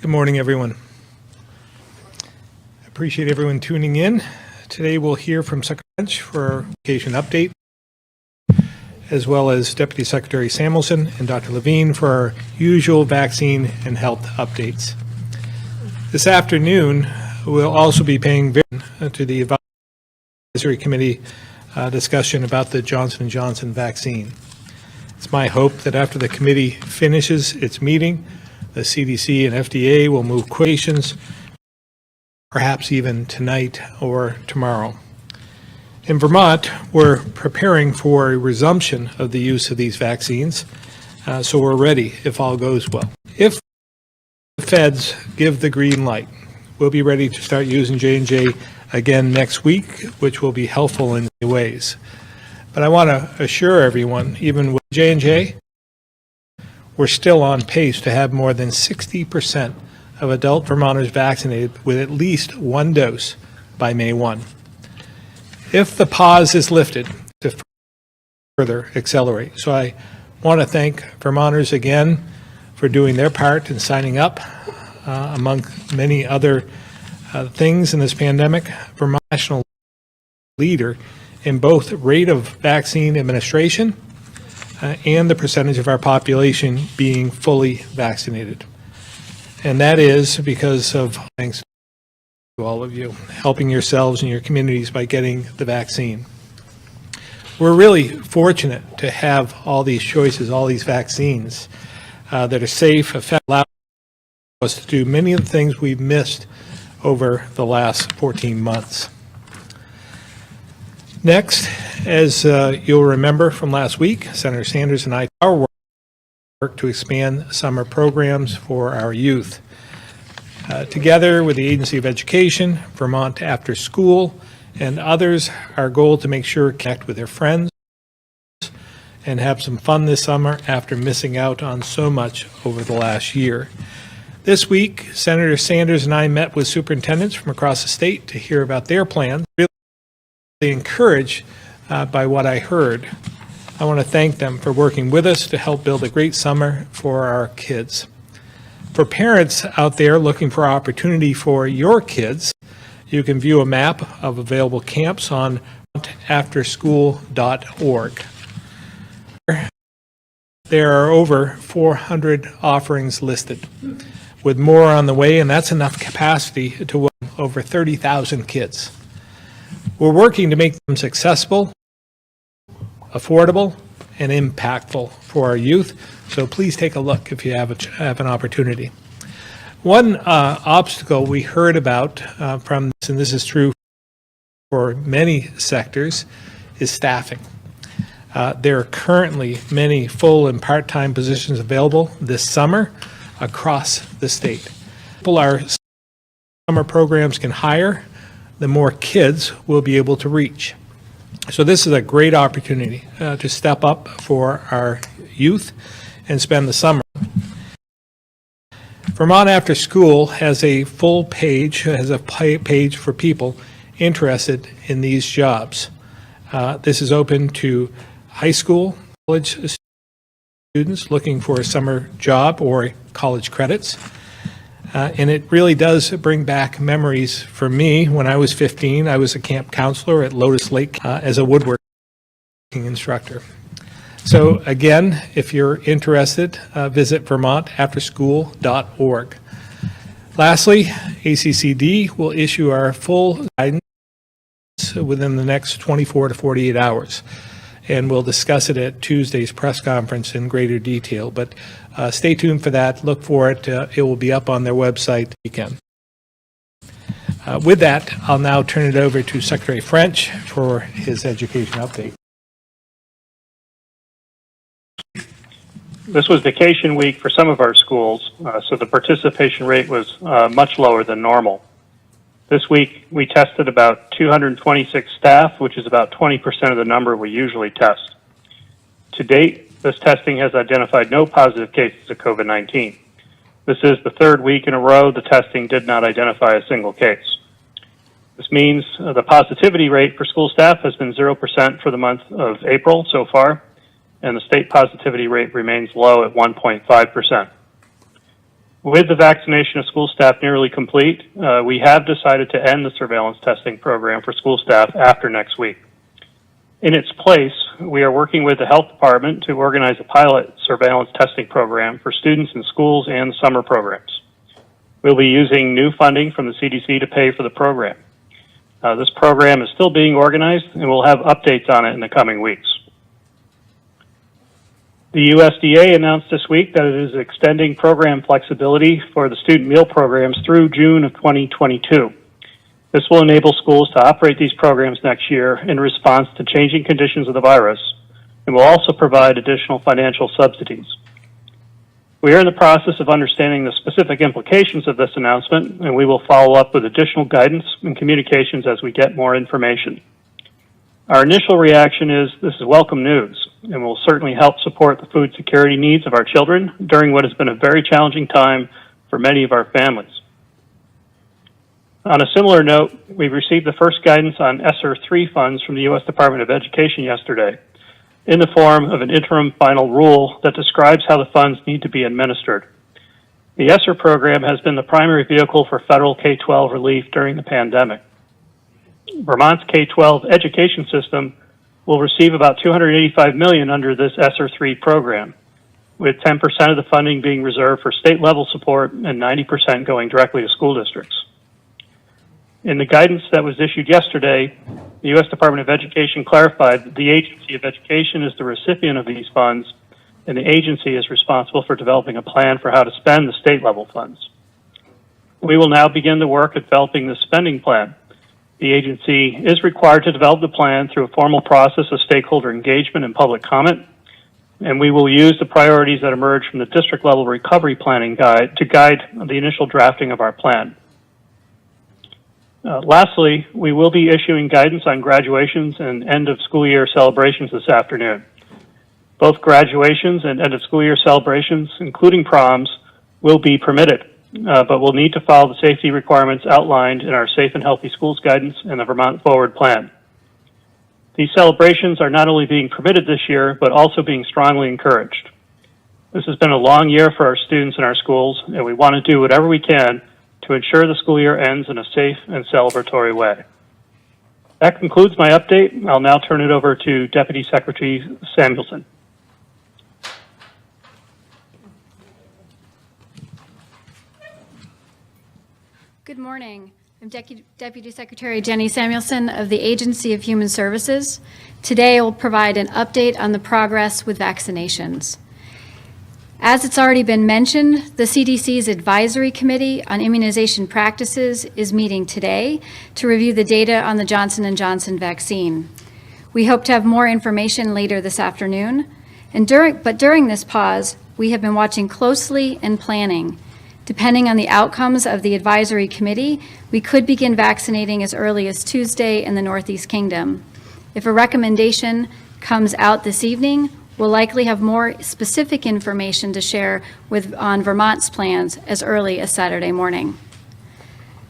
Good morning, everyone. I appreciate everyone tuning in. Today we'll hear from Secretary French for our vacation update, as well as Deputy Secretary Samuelson and Dr. Levine for our usual vaccine and health updates. This afternoon, we'll also be paying attention to the Advisory Committee discussion about the Johnson & Johnson vaccine. It's my hope that after the committee finishes its meeting, the CDC and FDA will move questions, perhaps even tonight or tomorrow. In Vermont, we're preparing for a resumption of the use of these vaccines, so we're ready if all goes well. If the feds give the green light, we'll be ready to start using J&J again next week, which will be helpful in many ways. But I want to assure everyone, even with J&J, we're still on pace to have more than 60% of adult Vermonters vaccinated with at least one dose by May 1. If the pause is lifted, to further accelerate. So I want to thank Vermonters again for doing their part in signing up, among many other things in this pandemic. Vermont national leader in both rate of vaccine administration and the percentage of our population being fully vaccinated. And that is because of, thanks to all of you, helping yourselves and your communities by getting the vaccine. We're really fortunate to have all these choices, all these vaccines that are safe, effective, allow us to do many of the things we've missed over the last 14 months. Next, as you'll remember from last week, Senator Sanders and I our work to expand summer programs for our youth. Together with the Agency of Education, Vermont After School, and others, our goal to make sure connect with their friends and have some fun this summer after missing out on so much over the last year. This week, Senator Sanders and I met with superintendents from across the state to hear about their plans. Really encouraged by what I heard. I want to thank them for working with us to help build a great summer for our kids. For parents out there looking for opportunity for your kids, you can view a map of available camps on afterschool.org. There are over 400 offerings listed, with more on the way, and that's enough capacity to welcome over 30,000 kids. We're working to make them successful, affordable, and impactful for our youth, so please take a look if you have an opportunity. One obstacle we heard about from this, and this is true for many sectors, is staffing. There are currently many full and part-time positions available this summer across the state. Our summer programs can hire, the more kids we'll be able to reach. So this is a great opportunity to step up for our youth and spend the summer. Vermont After School has a full page, page for people interested in these jobs. This is open to high school, college students looking for a summer job or college credits. And it really does bring back memories for me. When I was 15, I was a camp counselor at Lotus Lake as a woodworking instructor. So again, if you're interested, visit vermontafterschool.org. Lastly, ACCD will issue our full guidance within the next 24 to 48 hours. And we'll discuss it at Tuesday's press conference in greater detail. But stay tuned for that. Look for it. It will be up on their website this weekend. With that, I'll now turn it over to Secretary French for his education update. This was vacation week for some of our schools, so the participation rate was much lower than normal. This week, we tested about 226 staff, which is about 20% of the number we usually test. To date, this testing has identified no positive cases of COVID-19. This is the third week in a row the testing did not identify a single case. This means the positivity rate for school staff has been 0% for the month of April so far, and the state positivity rate remains low at 1.5%. With the vaccination of school staff nearly complete, we have decided to end the surveillance testing program for school staff after next week. In its place, we are working with the health department to organize a pilot surveillance testing program for students in schools and summer programs. We'll be using new funding from the CDC to pay for the program. This program is still being organized, and we'll have updates on it in the coming weeks. The USDA announced this week that it is extending program flexibility for the student meal programs through June of 2022. This will enable schools to operate these programs next year in response to changing conditions of the virus, and will also provide additional financial subsidies. We are in the process of understanding the specific implications of this announcement, and we will follow up with additional guidance and communications as we get more information. Our initial reaction is this is welcome news and will certainly help support the food security needs of our children during what has been a very challenging time for many of our families. On a similar note, we received the first guidance on ESSER 3 funds from the U.S. Department of Education yesterday in the form of an interim final rule that describes how the funds need to be administered. The ESSER program has been the primary vehicle for federal K-12 relief during the pandemic. Vermont's K-12 education system will receive about $285 million under this ESSER 3 program, with 10% of the funding being reserved for state-level support and 90% going directly to school districts. In the guidance that was issued yesterday, the U.S. Department of Education clarified that the Agency of Education is the recipient of these funds, and the agency is responsible for developing a plan for how to spend the state-level funds. We will now begin the work of developing the spending plan. The agency is required to develop the plan through a formal process of stakeholder engagement and public comment, and we will use the priorities that emerge from the district-level recovery planning guide to guide the initial drafting of our plan. Lastly, we will be issuing guidance on graduations and end-of-school-year celebrations this afternoon. Both graduations and end-of-school-year celebrations, including proms, will be permitted, but will need to follow the safety requirements outlined in our Safe and Healthy Schools guidance and the Vermont Forward Plan. These celebrations are not only being permitted this year, but also being strongly encouraged. This has been a long year for our students in our schools, and we want to do whatever we can to ensure the school year ends in a safe and celebratory way. That concludes my update. I'll now turn it over to Deputy Secretary Samuelson. Good morning. I'm Deputy Secretary Jenny Samuelson of the Agency of Human Services. Today I will provide an update on the progress with vaccinations. As it's already been mentioned, the CDC's Advisory Committee on Immunization Practices is meeting today to review the data on the Johnson & Johnson vaccine. We hope to have more information later this afternoon. But during this pause, we have been watching closely and planning. Depending on the outcomes of the Advisory Committee, we could begin vaccinating as early as Tuesday in the Northeast Kingdom. If a recommendation comes out this evening, we'll likely have more specific information to share on Vermont's plans as early as Saturday morning.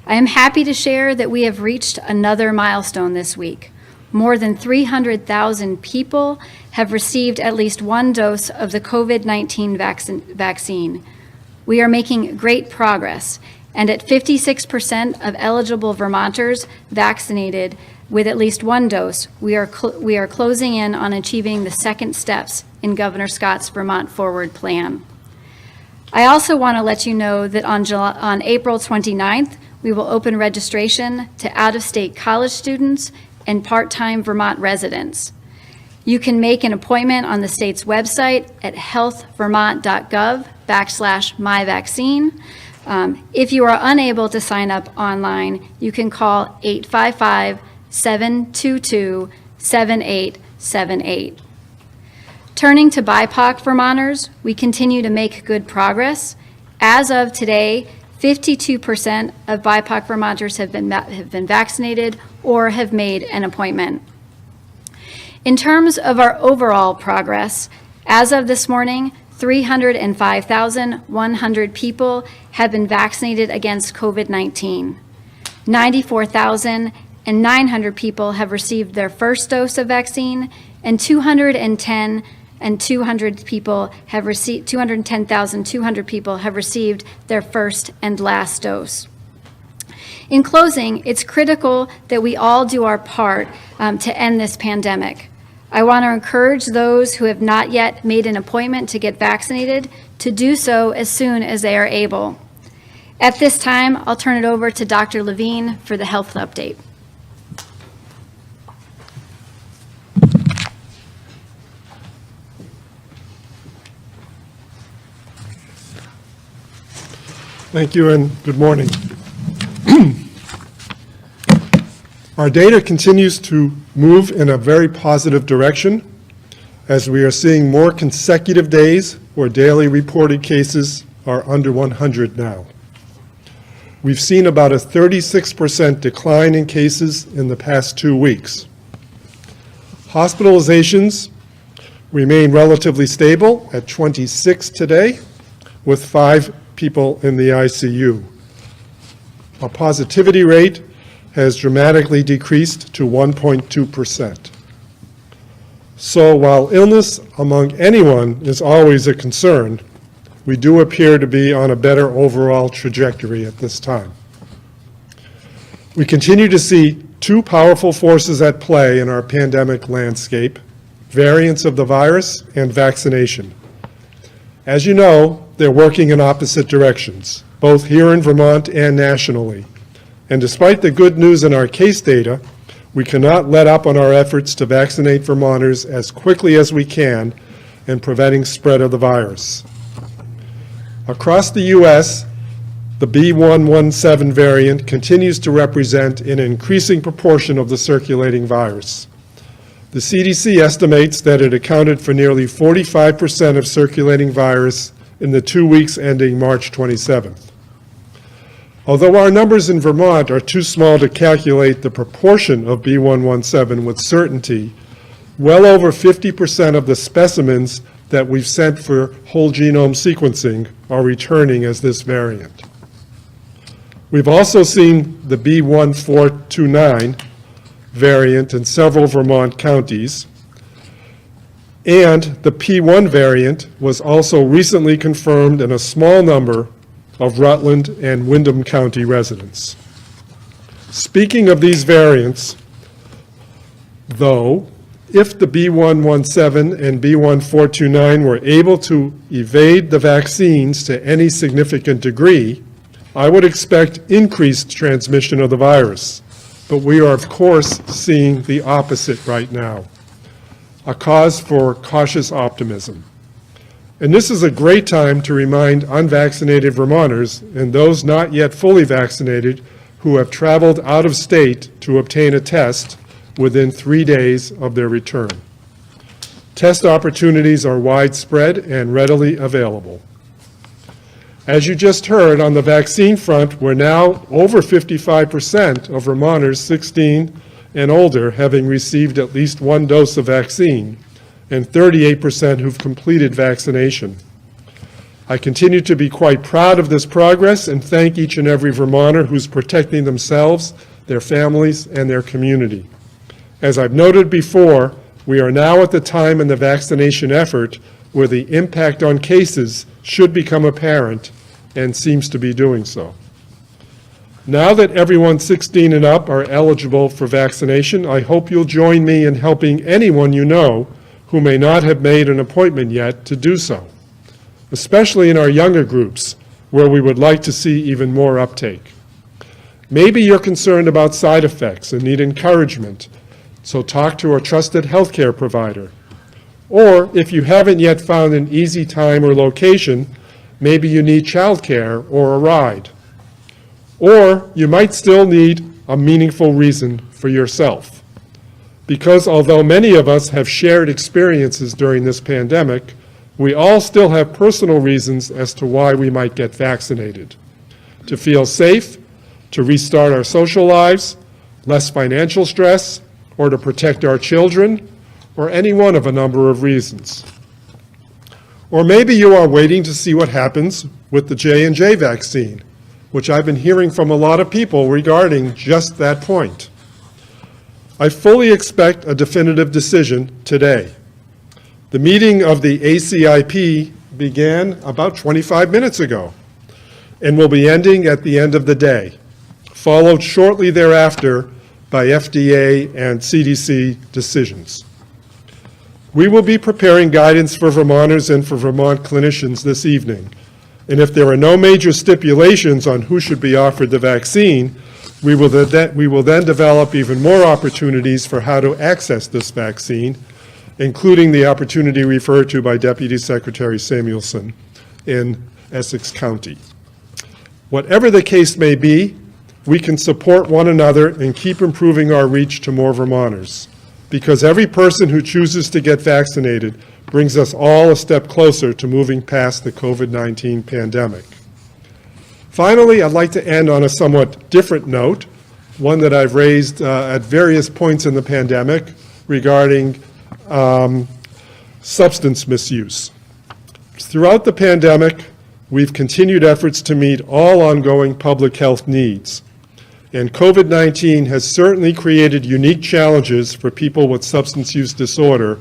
I am happy to share that we have reached another milestone this week. More than 300,000 people have received at least one dose of the COVID-19 vaccine. We are making great progress, and at 56% of eligible Vermonters vaccinated with at least one dose, we are closing in on achieving the second steps in Governor Scott's Vermont Forward Plan. I also want to let you know that on April 29th, we will open registration to out-of-state college students and part-time Vermont residents. You can make an appointment on the state's website at healthvermont.gov/myvaccine. If you are unable to sign up online, you can call 855-722-7878. Turning to BIPOC Vermonters, we continue to make good progress. As of today, 52% of BIPOC Vermonters have been vaccinated or have made an appointment. In terms of our overall progress, as of this morning, 305,100 people have been vaccinated against COVID-19. 94,900 people have received their first dose of vaccine, and 210 and 210,200 people have received their first and last dose. In closing, it's critical that we all do our part to end this pandemic. I want to encourage those who have not yet made an appointment to get vaccinated to do so as soon as they are able. At this time, I'll turn it over to Dr. Levine for the health update. Thank you and good morning. Our data continues to move in a very positive direction as we are seeing more consecutive days where daily reported cases are under 100 now. We've seen about a 36% decline in cases in the past 2 weeks. Hospitalizations remain relatively stable at 26 today, with 5 people in the ICU. Our positivity rate has dramatically decreased to 1.2%. So while illness among anyone is always a concern, we do appear to be on a better overall trajectory at this time. We continue to see 2 powerful forces at play in our pandemic landscape: variants of the virus and vaccination. As you know, they're working in opposite directions, both here in Vermont and nationally. And despite the good news in our case data, we cannot let up on our efforts to vaccinate Vermonters as quickly as we can in preventing spread of the virus. Across the U.S., the B.1.1.7 variant continues to represent an increasing proportion of the circulating virus. The CDC estimates that it accounted for nearly 45% of circulating virus in the 2 weeks ending March 27th. Although our numbers in Vermont are too small to calculate the proportion of B.1.1.7 with certainty, well over 50% of the specimens that we've sent for whole genome sequencing are returning as this variant. We've also seen the B.1.4.2.9 variant in several Vermont counties, and the P1 variant was also recently confirmed in a small number of Rutland and Windham County residents. Speaking of these variants, though, if the B.1.1.7 and B.1.4.2.9 were able to evade the vaccines to any significant degree, I would expect increased transmission of the virus. But we are, of course, seeing the opposite right now, a cause for cautious optimism. And this is a great time to remind unvaccinated Vermonters and those not yet fully vaccinated who have traveled out of state to obtain a test within 3 days of their return. Test opportunities are widespread and readily available. As you just heard, on the vaccine front, we're now over 55% of Vermonters 16 and older having received at least 1 dose of vaccine, and 38% who've completed vaccination. I continue to be quite proud of this progress and thank each and every Vermonter who's protecting themselves, their families, and their community. As I've noted before, we are now at the time in the vaccination effort where the impact on cases should become apparent and seems to be doing so. Now that everyone 16 and up are eligible for vaccination, I hope you'll join me in helping anyone you know who may not have made an appointment yet to do so, especially in our younger groups where we would like to see even more uptake. Maybe you're concerned about side effects and need encouragement, so talk to a trusted healthcare provider. Or if you haven't yet found an easy time or location, maybe you need childcare or a ride. Or you might still need a meaningful reason for yourself. Because although many of us have shared experiences during this pandemic, we all still have personal reasons as to why we might get vaccinated. To feel safe, to restart our social lives, less financial stress, or to protect our children, or any one of a number of reasons. Or maybe you are waiting to see what happens with the J&J vaccine, which I've been hearing from a lot of people regarding just that point. I fully expect a definitive decision today. The meeting of the ACIP began about 25 minutes ago and will be ending at the end of the day, followed shortly thereafter by FDA and CDC decisions. We will be preparing guidance for Vermonters and for Vermont clinicians this evening, and if there are no major stipulations on who should be offered the vaccine, we will then develop even more opportunities for how to access this vaccine, including the opportunity referred to by Deputy Secretary Samuelson in Essex County. Whatever the case may be, we can support one another and keep improving our reach to more Vermonters, because every person who chooses to get vaccinated brings us all a step closer to moving past the COVID-19 pandemic. Finally, I'd like to end on a somewhat different note, one that I've raised at various points in the pandemic regarding substance misuse. Throughout the pandemic, we've continued efforts to meet all ongoing public health needs. And COVID-19 has certainly created unique challenges for people with substance use disorder,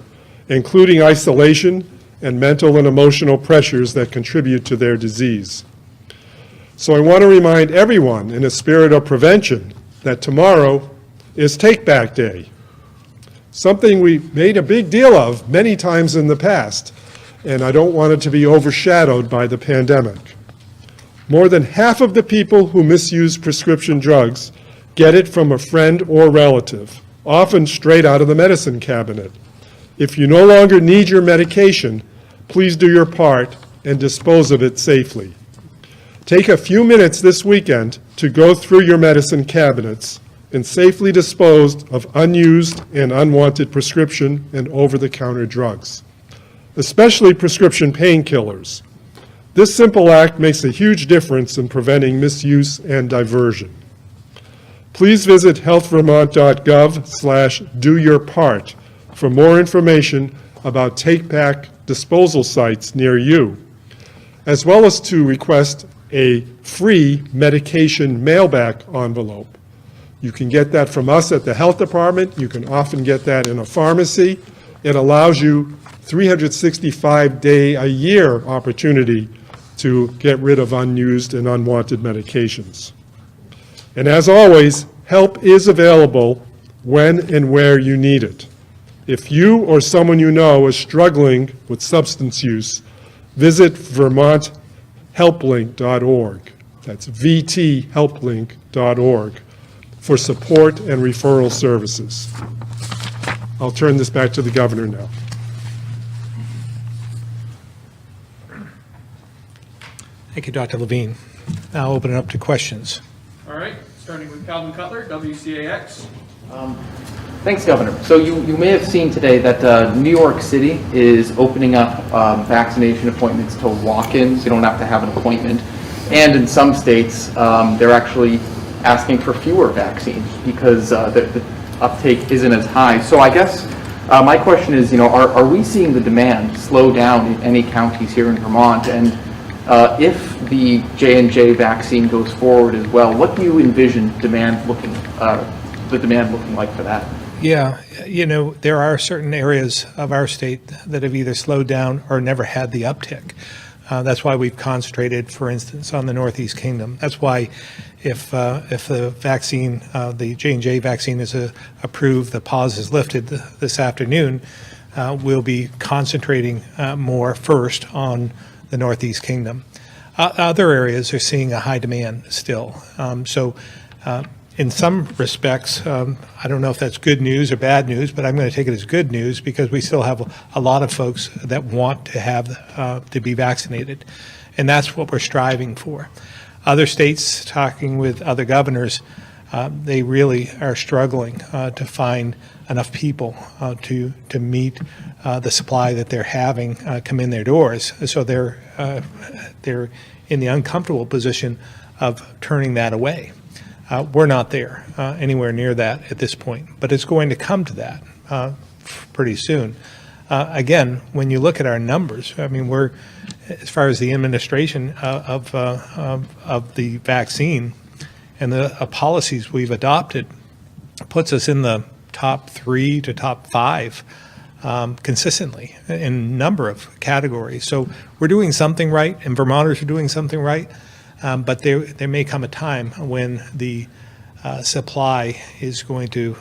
including isolation and mental and emotional pressures that contribute to their disease. So I want to remind everyone, in a spirit of prevention, that tomorrow is Take Back Day, something we made a big deal of many times in the past, and I don't want it to be overshadowed by the pandemic. More than half of the people who misuse prescription drugs get it from a friend or relative, often straight out of the medicine cabinet. If you no longer need your medication, please do your part and dispose of it safely. Take a few minutes this weekend to go through your medicine cabinets and safely dispose of unused and unwanted prescription and over-the-counter drugs, especially prescription painkillers. This simple act makes a huge difference in preventing misuse and diversion. Please visit healthvermont.gov/do-your-part for more information about take-back disposal sites near you, as well as to request a free medication mail-back envelope. You can get that from us at the health department. You can often get that in a pharmacy. It allows you 365-day-a-year opportunity to get rid of unused and unwanted medications. And as always, help is available when and where you need it. If you or someone you know is struggling with substance use, visit VermontHelpLink.org. That's VTHelpLink.org for support and referral services. I'll turn this back to the governor now. Thank you, Dr. Levine. Now open it up to questions. All right, starting with Calvin Cutler, WCAX. Thanks, Governor. So you may have seen today that New York City is opening up vaccination appointments to walk-ins. You don't have to have an appointment. And in some states, they're actually asking for fewer vaccines because the uptake isn't as high. So I guess my question is, are we seeing the demand slow down in any counties here in Vermont? And if the J&J vaccine goes forward as well, what do you envision the demand looking like for that? Yeah, there are certain areas of our state that have either slowed down or never had the uptick. That's why we've concentrated, for instance, on the Northeast Kingdom. That's why if the vaccine, the J&J vaccine is approved, the pause is lifted this afternoon, we'll be concentrating more first on the Northeast Kingdom. Other areas are seeing a high demand still. In some respects, I don't know if that's good news or bad news, but I'm going to take it as good news because we still have a lot of folks that want to have to be vaccinated, and that's what we're striving for. Other states, talking with other governors, they really are struggling to find enough people to meet the supply that they're having come in their doors. So they're in the uncomfortable position of turning that away. We're not there anywhere near that at this point, but it's going to come to that pretty soon. Again, when you look at our numbers, I mean, we're, as far as the administration of the vaccine and the policies we've adopted, puts us in the top 3 to top 5 consistently in a number of categories. So we're doing something right, and Vermonters are doing something right, but there may come a time when the supply is going to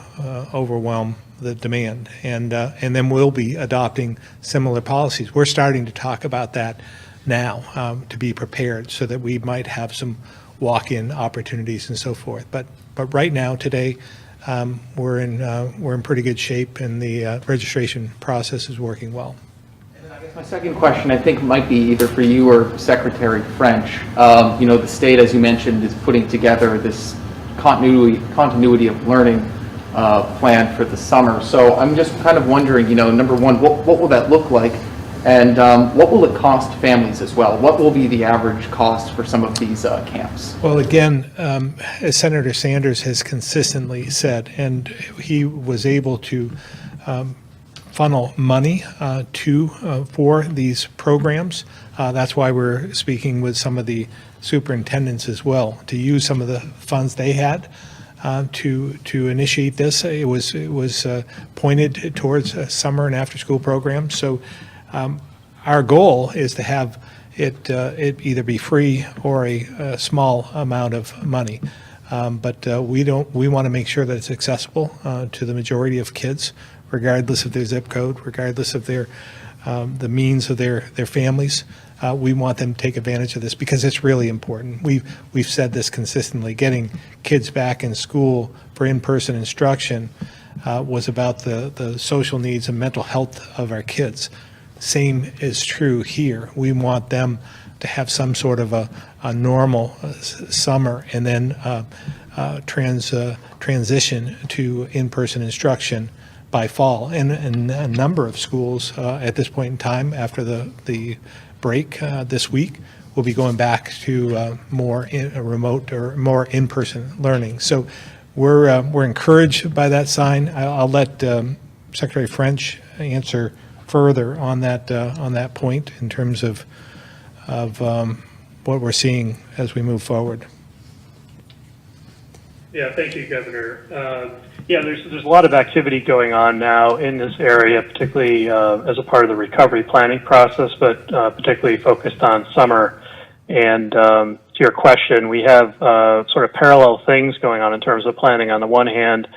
overwhelm the demand, and then we'll be adopting similar policies. We're starting to talk about that now to be prepared so that we might have some walk-in opportunities and so forth. But right now, today, we're in pretty good shape, and the registration process is working well. I guess my second question, I think, might be either for you or Secretary French. You know, the state, as you mentioned, is putting together this continuity of learning plan for the summer. So I'm just kind of wondering, you know, number one, what will that look like? And what will it cost families as well? What will be the average cost for some of these camps? Well, again, as Senator Sanders has consistently said, and he was able to funnel money for these programs. That's why we're speaking with some of the superintendents as well, to use some of the funds they had to initiate this. It was pointed towards summer and after-school programs. So our goal is to have it either be free or a small amount of money. But we want to make sure that it's accessible to the majority of kids, regardless of their zip code, regardless of their the means of their families. We want them to take advantage of this because it's really important. We've said this consistently. Getting kids back in school for in-person instruction was about the social needs and mental health of our kids. Same is true here. We want them to have some sort of a normal summer and then transition to in-person instruction by fall. And a number of schools at this point in time, after the break this week, will be going back to more remote or more in-person learning. So we're encouraged by that sign. I'll let Secretary French answer further on that point in terms of what we're seeing as we move forward. Yeah, thank you, Governor. Yeah, there's a lot of activity going on now in this area, particularly as a part of the recovery planning process, but particularly focused on summer. And to your question, we have sort of parallel things going on in terms of planning. On the one hand,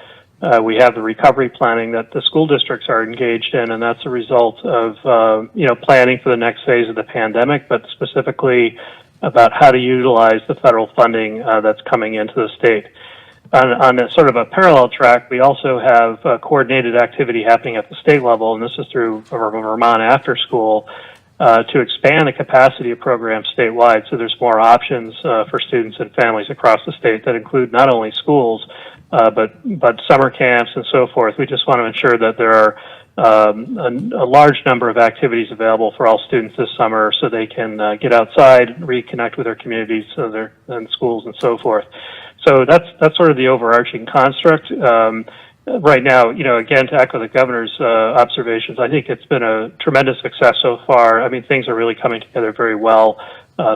we have the recovery planning that the school districts are engaged in, and that's a result of planning for the next phase of the pandemic, but specifically about how to utilize the federal funding that's coming into the state. On a sort of a parallel track, we also have coordinated activity happening at the state level, and this is through Vermont After School, to expand the capacity of programs statewide. So there's more options for students and families across the state that include not only schools, but summer camps and so forth. We just want to ensure that there are a large number of activities available for all students this summer so they can get outside, reconnect with their communities and schools and so forth. So that's sort of the overarching construct. Right now, again, to echo the governor's observations, I think it's been a tremendous success so far. I mean, things are really coming together very well.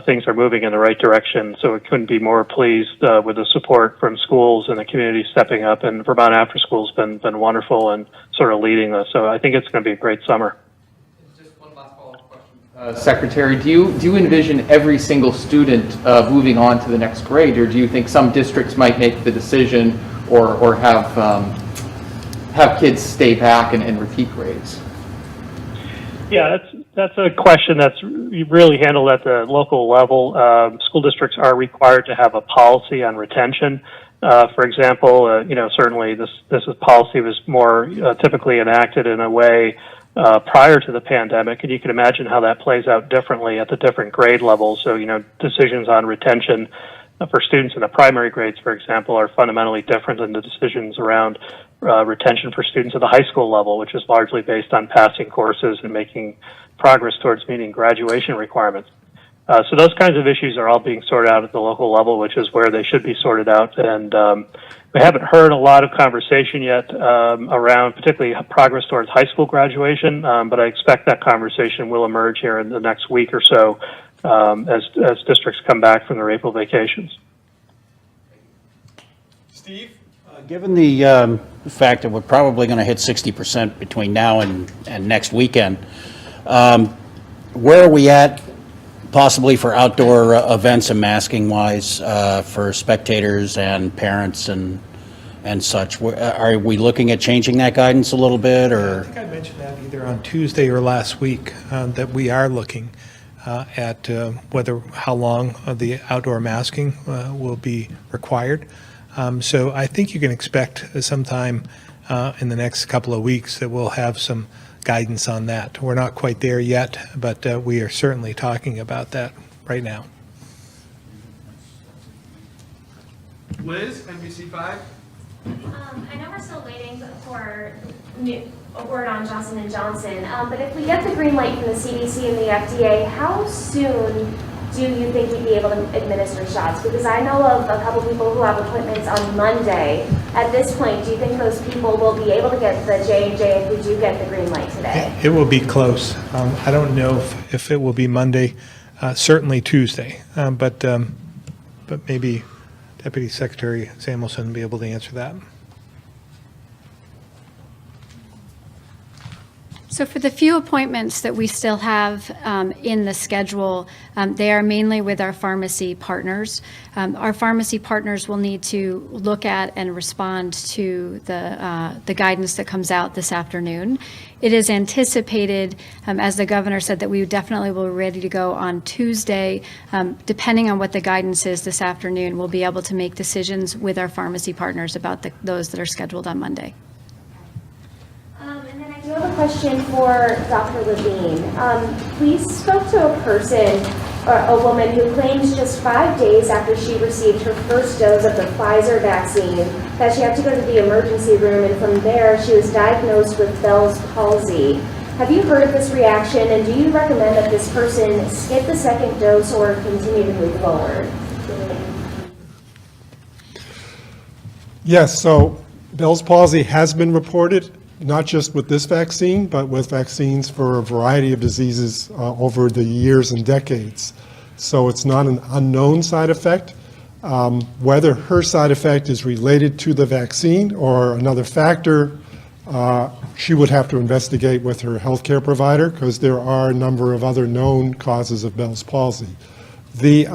Things are moving in the right direction, so we couldn't be more pleased with the support from schools and the community stepping up, and Vermont After School's been wonderful and sort of leading this. So I think it's going to be a great summer. Just one last follow-up question. Secretary, do you envision every single student moving on to the next grade, or do you think some districts might make the decision or have kids stay back and repeat grades? Yeah, that's a question that's really handled at the local level. School districts are required to have a policy on retention. For example, certainly this policy was more typically enacted in a way prior to the pandemic, and you can imagine how that plays out differently at the different grade levels. So, decisions on retention for students in the primary grades, for example, are fundamentally different than the decisions around retention for students at the high school level, which is largely based on passing courses and making progress towards meeting graduation requirements. So those kinds of issues are all being sorted out at the local level, which is where they should be sorted out. And we haven't heard a lot of conversation yet around particularly progress towards high school graduation, but I expect that conversation will emerge here in the next week or so as districts come back from their April vacations. Steve, Given the fact that we're probably going to hit 60% between now and next weekend, where are we at possibly for outdoor events and masking wise for spectators and parents and such? Are we looking at changing that guidance a little bit, I or? think I mentioned that either on Tuesday or last week, that we are looking at how long the outdoor masking will be required. So I think you can expect sometime in the next couple of weeks that we'll have some guidance on that. We're not quite there yet, but we are certainly talking about that right now. Liz, NBC5. I know we're still waiting for a word on Johnson & Johnson, but if we get the green light from the CDC and the FDA, how soon do you think we'd be able to administer shots? Because I know of a couple people who have appointments on Monday. At this point, do you think those people will be able to get the J&J if we do get the green light today? It will be close. I don't know if it will be Monday, certainly Tuesday, but maybe Deputy Secretary Samuelson will be able to answer that. So for the few appointments that we still have in the schedule, they are mainly with our pharmacy partners. Our pharmacy partners will need to look at and respond to the guidance that comes out this afternoon. It is anticipated, as the governor said, that we definitely will be ready to go on Tuesday. Depending on what the guidance is this afternoon, we'll be able to make decisions with our pharmacy partners about those that are scheduled on Monday. I have a question for Dr. Levine. We spoke to a person, or a woman, who claimed just 5 days after she received her first dose of the Pfizer vaccine that she had to go to the emergency room, and from there she was diagnosed with Bell's palsy. Have you heard of this reaction, and do you recommend that this person skip the second dose or continue to move forward? Yes, so Bell's palsy has been reported, not just with this vaccine, but with vaccines for a variety of diseases over the years and decades. So it's not an unknown side effect. Whether her side effect is related to the vaccine or another factor, she would have to investigate with her healthcare provider, because there are a number of other known causes of Bell's palsy. The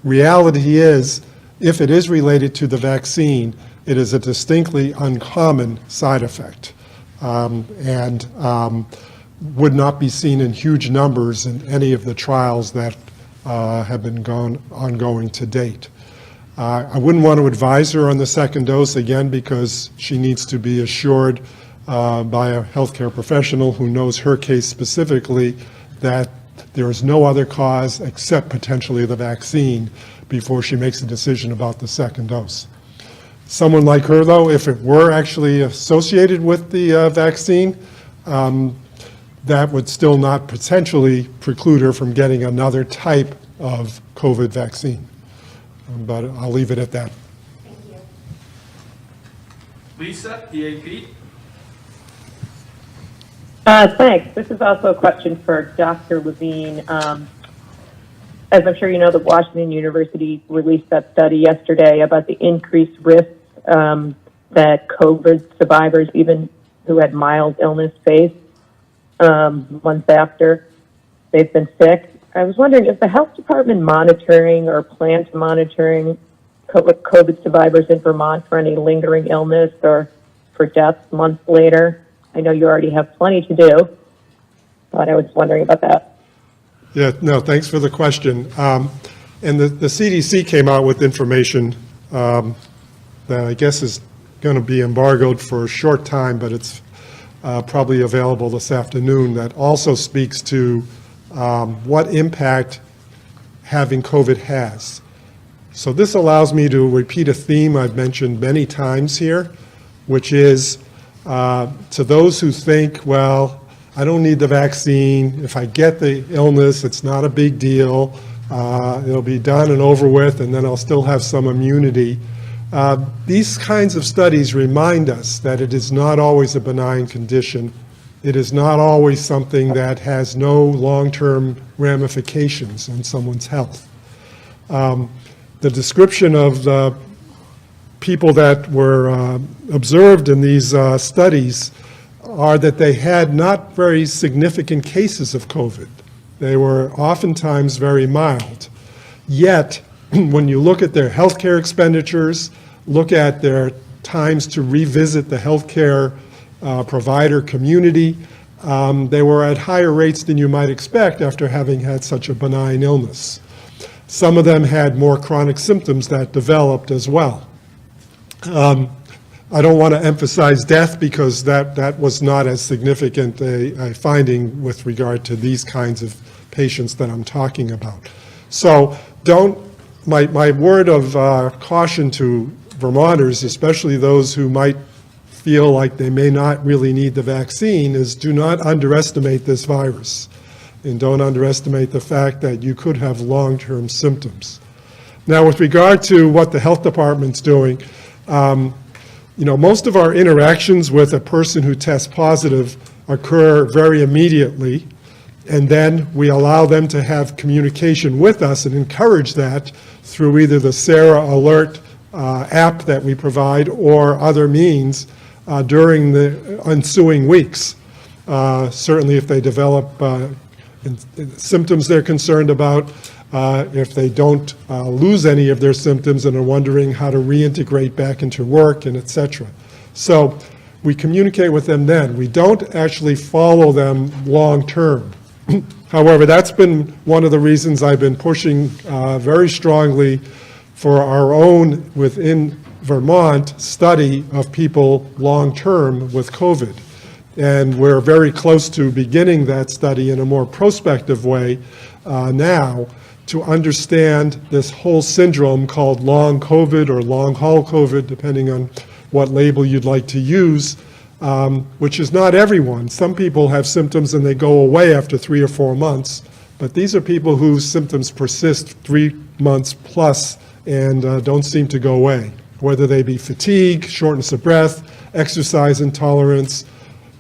reality is, if it is related to the vaccine, it is a distinctly uncommon side effect and would not be seen in huge numbers in any of the trials that have been ongoing to date. I wouldn't want to advise her on the second dose, again, because she needs to be assured by a healthcare professional who knows her case specifically that there is no other cause except potentially the vaccine before she makes a decision about the second dose. Someone like her, though, if it were actually associated with the vaccine, that would still not potentially preclude her from getting another type of COVID vaccine. But I'll leave it at that. Thank you. Lisa, EAP. Thanks. This is also a question for Dr. Levine. As I'm sure you know, the Washington University released that study yesterday about the increased risks that COVID survivors, even who had mild illness, face months after they've been sick. I was wondering, is the health department monitoring or plan to monitoring COVID survivors in Vermont for any lingering illness or for deaths months later? I know you already have plenty to do, but I was wondering about that. Yeah, no, thanks for the question. And the CDC came out with information that I guess is going to be embargoed for a short time, but it's probably available this afternoon, that also speaks to what impact having COVID has. So this allows me to repeat a theme I've mentioned many times here, which is to those who think, well, I don't need the vaccine. If I get the illness, it's not a big deal. It'll be done and over with, and then I'll still have some immunity. These kinds of studies remind us that it is not always a benign condition. It is not always something that has no long-term ramifications on someone's health. The description of the people that were observed in these studies are that they had not very significant cases of COVID. They were oftentimes very mild. Yet, when you look at their healthcare expenditures, look at their times to revisit the healthcare provider community, they were at higher rates than you might expect after having had such a benign illness. Some of them had more chronic symptoms that developed as well. I don't want to emphasize death because that was not as significant a finding with regard to these kinds of patients that I'm talking about. So my word of caution to Vermonters, especially those who might feel like they may not really need the vaccine, is do not underestimate this virus. And don't underestimate the fact that you could have long-term symptoms. Now, with regard to what the health department's doing, most of our interactions with a person who tests positive occur very immediately, and then we allow them to have communication with us and encourage that through either the Sarah Alert app that we provide or other means during the ensuing weeks. Certainly if they develop symptoms they're concerned about, if they don't lose any of their symptoms and are wondering how to reintegrate back into work and et cetera. So we communicate with them then. We don't actually follow them long term. However, that's been one of the reasons I've been pushing very strongly for our own within Vermont study of people long term with COVID. And we're very close to beginning that study in a more prospective way now to understand this whole syndrome called long COVID or long haul COVID, depending on what label you'd like to use, which is not everyone. Some people have symptoms and they go away after 3 or 4 months, but these are people whose symptoms persist 3 months plus and don't seem to go away, whether they be fatigue, shortness of breath, exercise intolerance,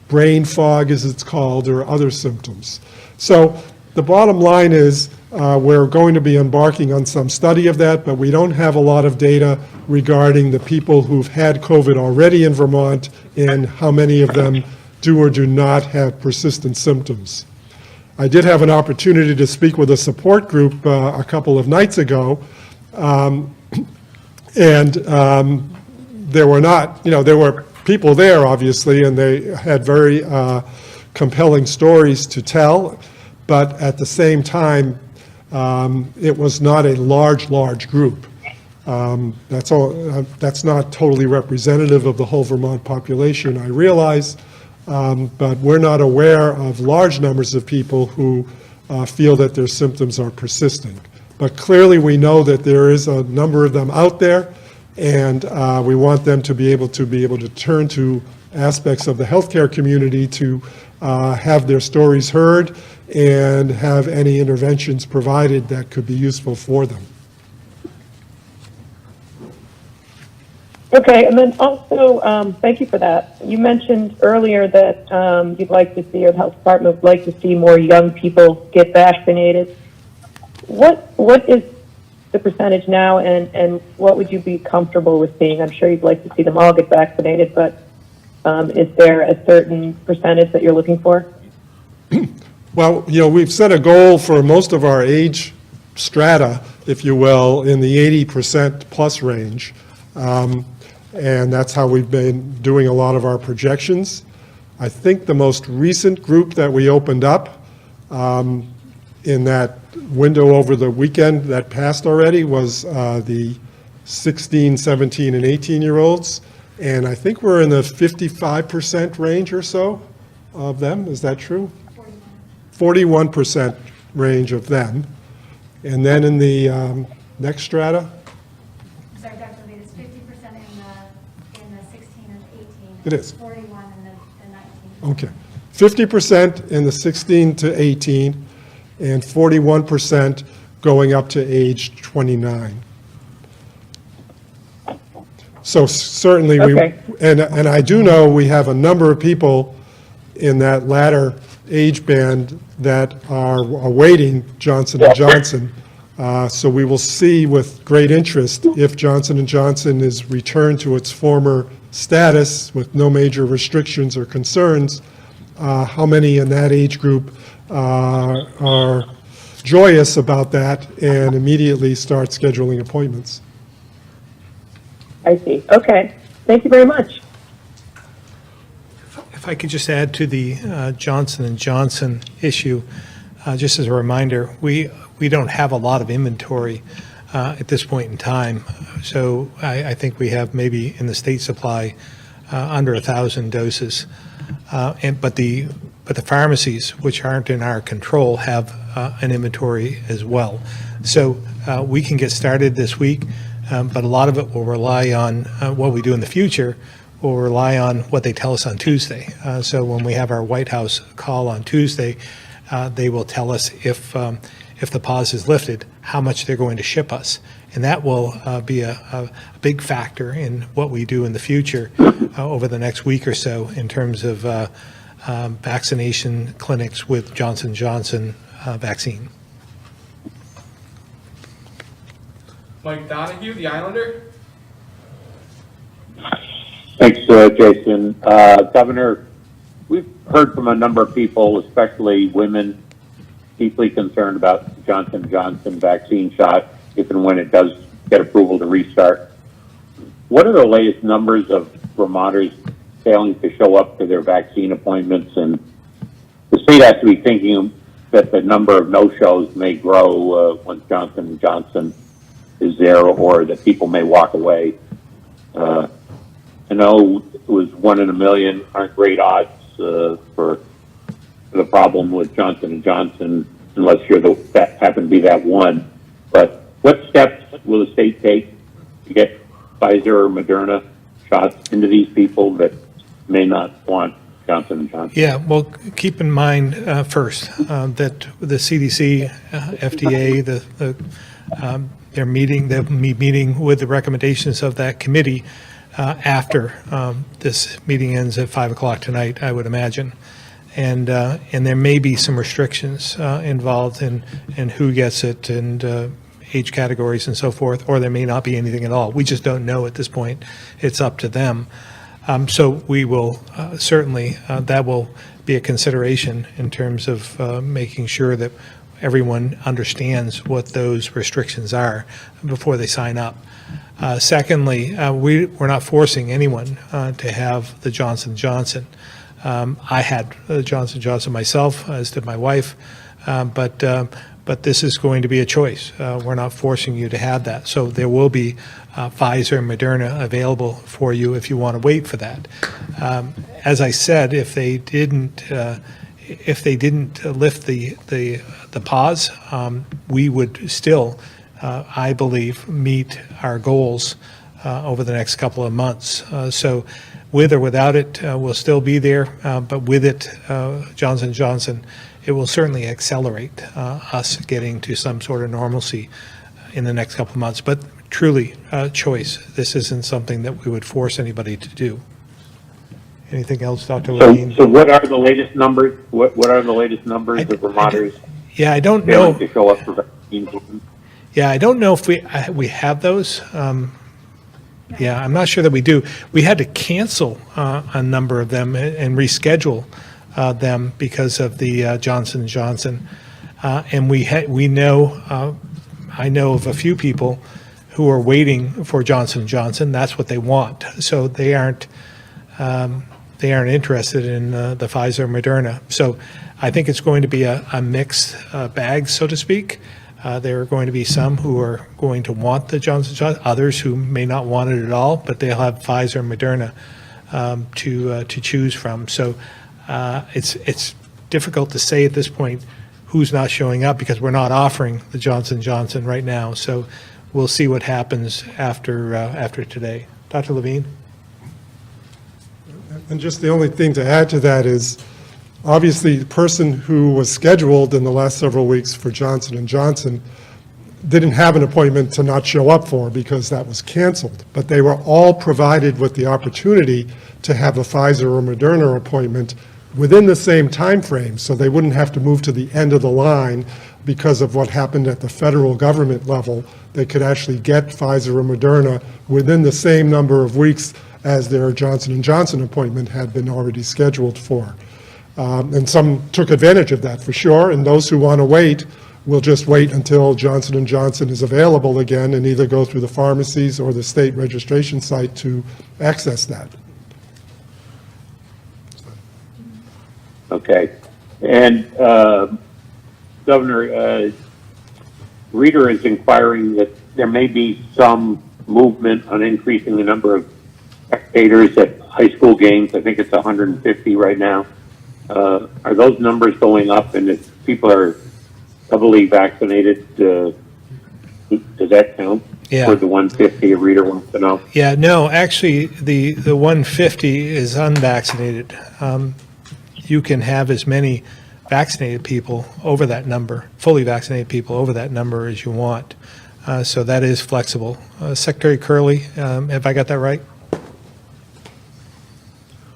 brain fog as it's called, or other symptoms. So the bottom line is we're going to be embarking on some study of that, but we don't have a lot of data regarding the people who've had COVID already in Vermont and how many of them do or do not have persistent symptoms. I did have an opportunity to speak with a support group a couple of nights ago, and there were people there, obviously, and they had very compelling stories to tell, but at the same time, it was not a large group. That's not totally representative of the whole Vermont population, I realize, but we're not aware of large numbers of people who feel that their symptoms are persisting. But clearly we know that there is a number of them out there, and we want them to be able to turn to aspects of the healthcare community to have their stories heard and have any interventions provided that could be useful for them. Okay, and then also, thank you for that. You mentioned earlier that you'd like to see, or the health department would like to see more young people get vaccinated. What is the percentage now, and what would you be comfortable with seeing? I'm sure you'd like to see them all get vaccinated, but is there a certain percentage that you're looking for? Well, we've set a goal for most of our age strata, if you will, in the 80% plus range. And that's how we've been doing a lot of our projections. I think the most recent group that we opened up in that window over the weekend that passed already was the 16, 17, and 18-year-olds. And I think we're in the 55% range or so of them. Is that true? 41% range of them. And then in the next strata? Sorry, Dr. Lee, it's 50% in the 16 and 18. It is. 41 in the 19. Okay. 50% in the 16 to 18, and 41% going up to age 29. So certainly Okay. and I do know we have a number of people in that latter age band that are awaiting Johnson & Johnson. So we will see with great interest if Johnson & Johnson is returned to its former status with no major restrictions or concerns, how many in that age group are joyous about that and immediately start scheduling appointments. I see. Okay. Thank you very much. If I could just add to the Johnson & Johnson issue, just as a reminder, we don't have a lot of inventory at this point in time. So I think we have maybe in the state supply under 1,000 doses. But the pharmacies, which aren't in our control, have an inventory as well. So we can get started this week, but a lot of it will rely on what we do in the future will rely on what they tell us on Tuesday. So when we have our White House call on Tuesday, they will tell us if the pause is lifted, how much they're going to ship us. And that will be a big factor in what we do in the future over the next week or so in terms of vaccination clinics with Johnson & Johnson vaccine. Mike Donahue, the Islander. Thanks, Jason. Governor, we've heard from a number of people, especially women, deeply concerned about the Johnson & Johnson vaccine shot, if and when it does get approval to restart. What are the latest numbers of Vermonters failing to show up to their vaccine appointments? And the state has to be thinking that the number of no-shows may grow once Johnson & Johnson is there, or that people may walk away. I know it was 1 in a million, aren't great odds for the problem with Johnson & Johnson, unless you're that happen to be that one. But what steps will the state take to get Pfizer or Moderna shots into these people that may not want Johnson & Johnson? Yeah, well, keep in mind first that the CDC, FDA, they'll be meeting with the recommendations of that committee after this meeting ends at 5 o'clock tonight, I would imagine. And there may be some restrictions involved in who gets it and age categories and so forth, or there may not be anything at all. We just don't know at this point. It's up to them. So we will certainly, that will be a consideration in terms of making sure that everyone understands what those restrictions are before they sign up. Secondly, we're not forcing anyone to have the Johnson & Johnson. I had the Johnson & Johnson myself, as did my wife, but this is going to be a choice. We're not forcing you to have that. So there will be Pfizer and Moderna available for you if you want to wait for that. As I said, if they didn't lift the pause, we would still, I believe, meet our goals over the next couple of months. So with or without it, we'll still be there, but with it, Johnson & Johnson, it will certainly accelerate us getting to some sort of normalcy in the next couple of months. But truly, choice. This isn't something that we would force anybody to do. Anything else, Dr. Levine? So what are the latest numbers? What are the latest numbers of Vermonters Yeah, I don't know. failing to show up for vaccines? Yeah, I don't know if we have those. Yeah, I'm not sure that we do. We had to cancel a number of them and reschedule them because of the Johnson & Johnson. And we know, I know of a few people who are waiting for Johnson & Johnson. That's what they want. So they aren't interested in the Pfizer or Moderna. So I think it's going to be a mixed bag, so to speak. There are going to be some who are going to want the Johnson & Johnson, others who may not want it at all, but they'll have Pfizer and Moderna to choose from. So it's difficult to say at this point who's not showing up because we're not offering the Johnson & Johnson right now. So we'll see what happens after today. Dr. Levine? And just the only thing to add to that is, obviously, the person who was scheduled in the last several weeks for Johnson & Johnson didn't have an appointment to not show up for because that was canceled. But they were all provided with the opportunity to have a Pfizer or Moderna appointment within the same time frame, so they wouldn't have to move to the end of the line because of what happened at the federal government level, they could actually get Pfizer or Moderna within the same number of weeks as their Johnson & Johnson appointment had been already scheduled for. And some took advantage of that for sure, and those who want to wait will just wait until Johnson & Johnson is available again and either go through the pharmacies or the state registration site to access that. Okay. And Governor, Reader is inquiring that there may be some movement on increasing the number of spectators at high school games. I think it's 150 right now. Are those numbers going up? And if people are doubly vaccinated, does that count? Yeah. For the 150 a Reader wants to know? Yeah, no, actually, the 150 is unvaccinated. You can have as many vaccinated people over that number, fully vaccinated people over that number as you want. So that is flexible. Secretary Curley, have I got that right?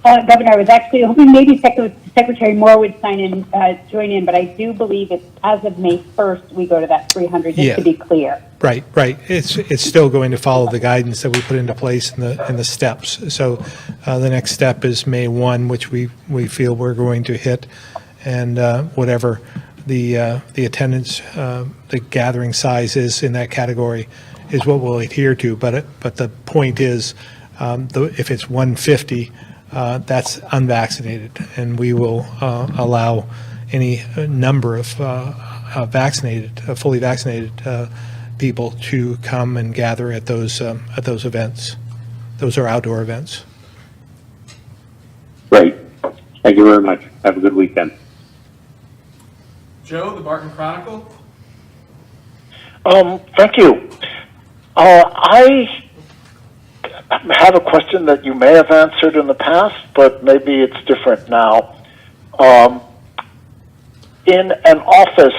Governor, I was actually hoping maybe Secretary Moore would join in, but I do believe it's as of May 1st, we go to that 300, just to be clear. Right. It's still going to follow the guidance that we put into place in the steps. So the next step is May 1, which we feel we're going to hit, and whatever the attendance, the gathering size is in that category is what we'll adhere to. But the point is, if it's 150, that's unvaccinated, and we will allow any number of fully vaccinated people to come and gather at those events. Those are outdoor events. Great. Thank you very much. Have a good weekend. Joe, the Barton Chronicle. Thank you. I have a question that you may have answered in the past, but maybe it's different now. In an office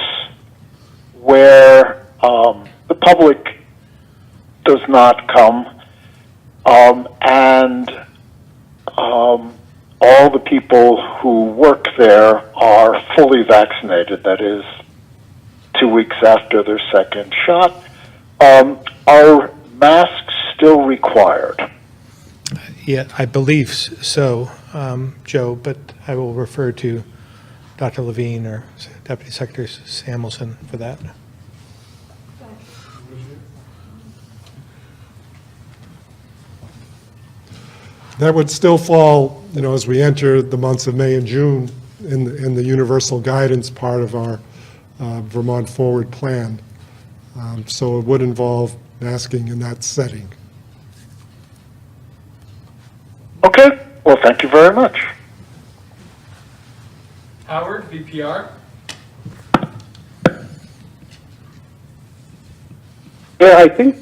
where the public does not come, and all the people who work there are fully vaccinated, that is 2 weeks after their second shot, are masks still required? Yeah, I believe so, Joe, but I will refer to Dr. Levine or Deputy Secretary Samuelson for that. That would still fall, as we enter the months of May and June in the universal guidance part of our Vermont Forward plan. So it would involve masking in that setting. Okay. Well, thank you very much. Howard, VPR. Yeah, I think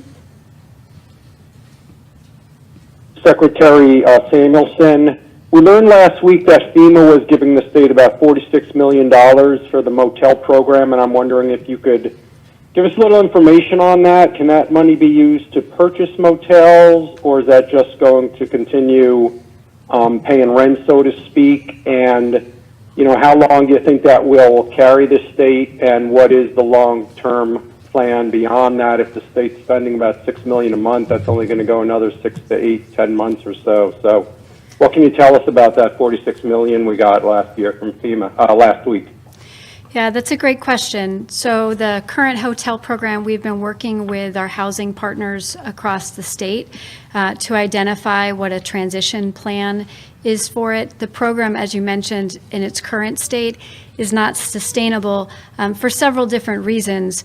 Secretary Samuelson, we learned last week that FEMA was giving the state about $46 million for the motel program, and I'm wondering if you could give us a little information on that. Can that money be used to purchase motels, or is that just going to continue paying rent, so to speak? And, how long do you think that will carry the state, and what is the long-term plan beyond that? If the state's spending about $6 million a month, that's only going to go another 6 to 8, 10 months or so. So what can you tell us about that $46 million we got last year from FEMA, last week? Yeah, that's a great question. So the current hotel program, we've been working with our housing partners across the state to identify what a transition plan is for it. The program, as you mentioned, in its current state is not sustainable for several different reasons.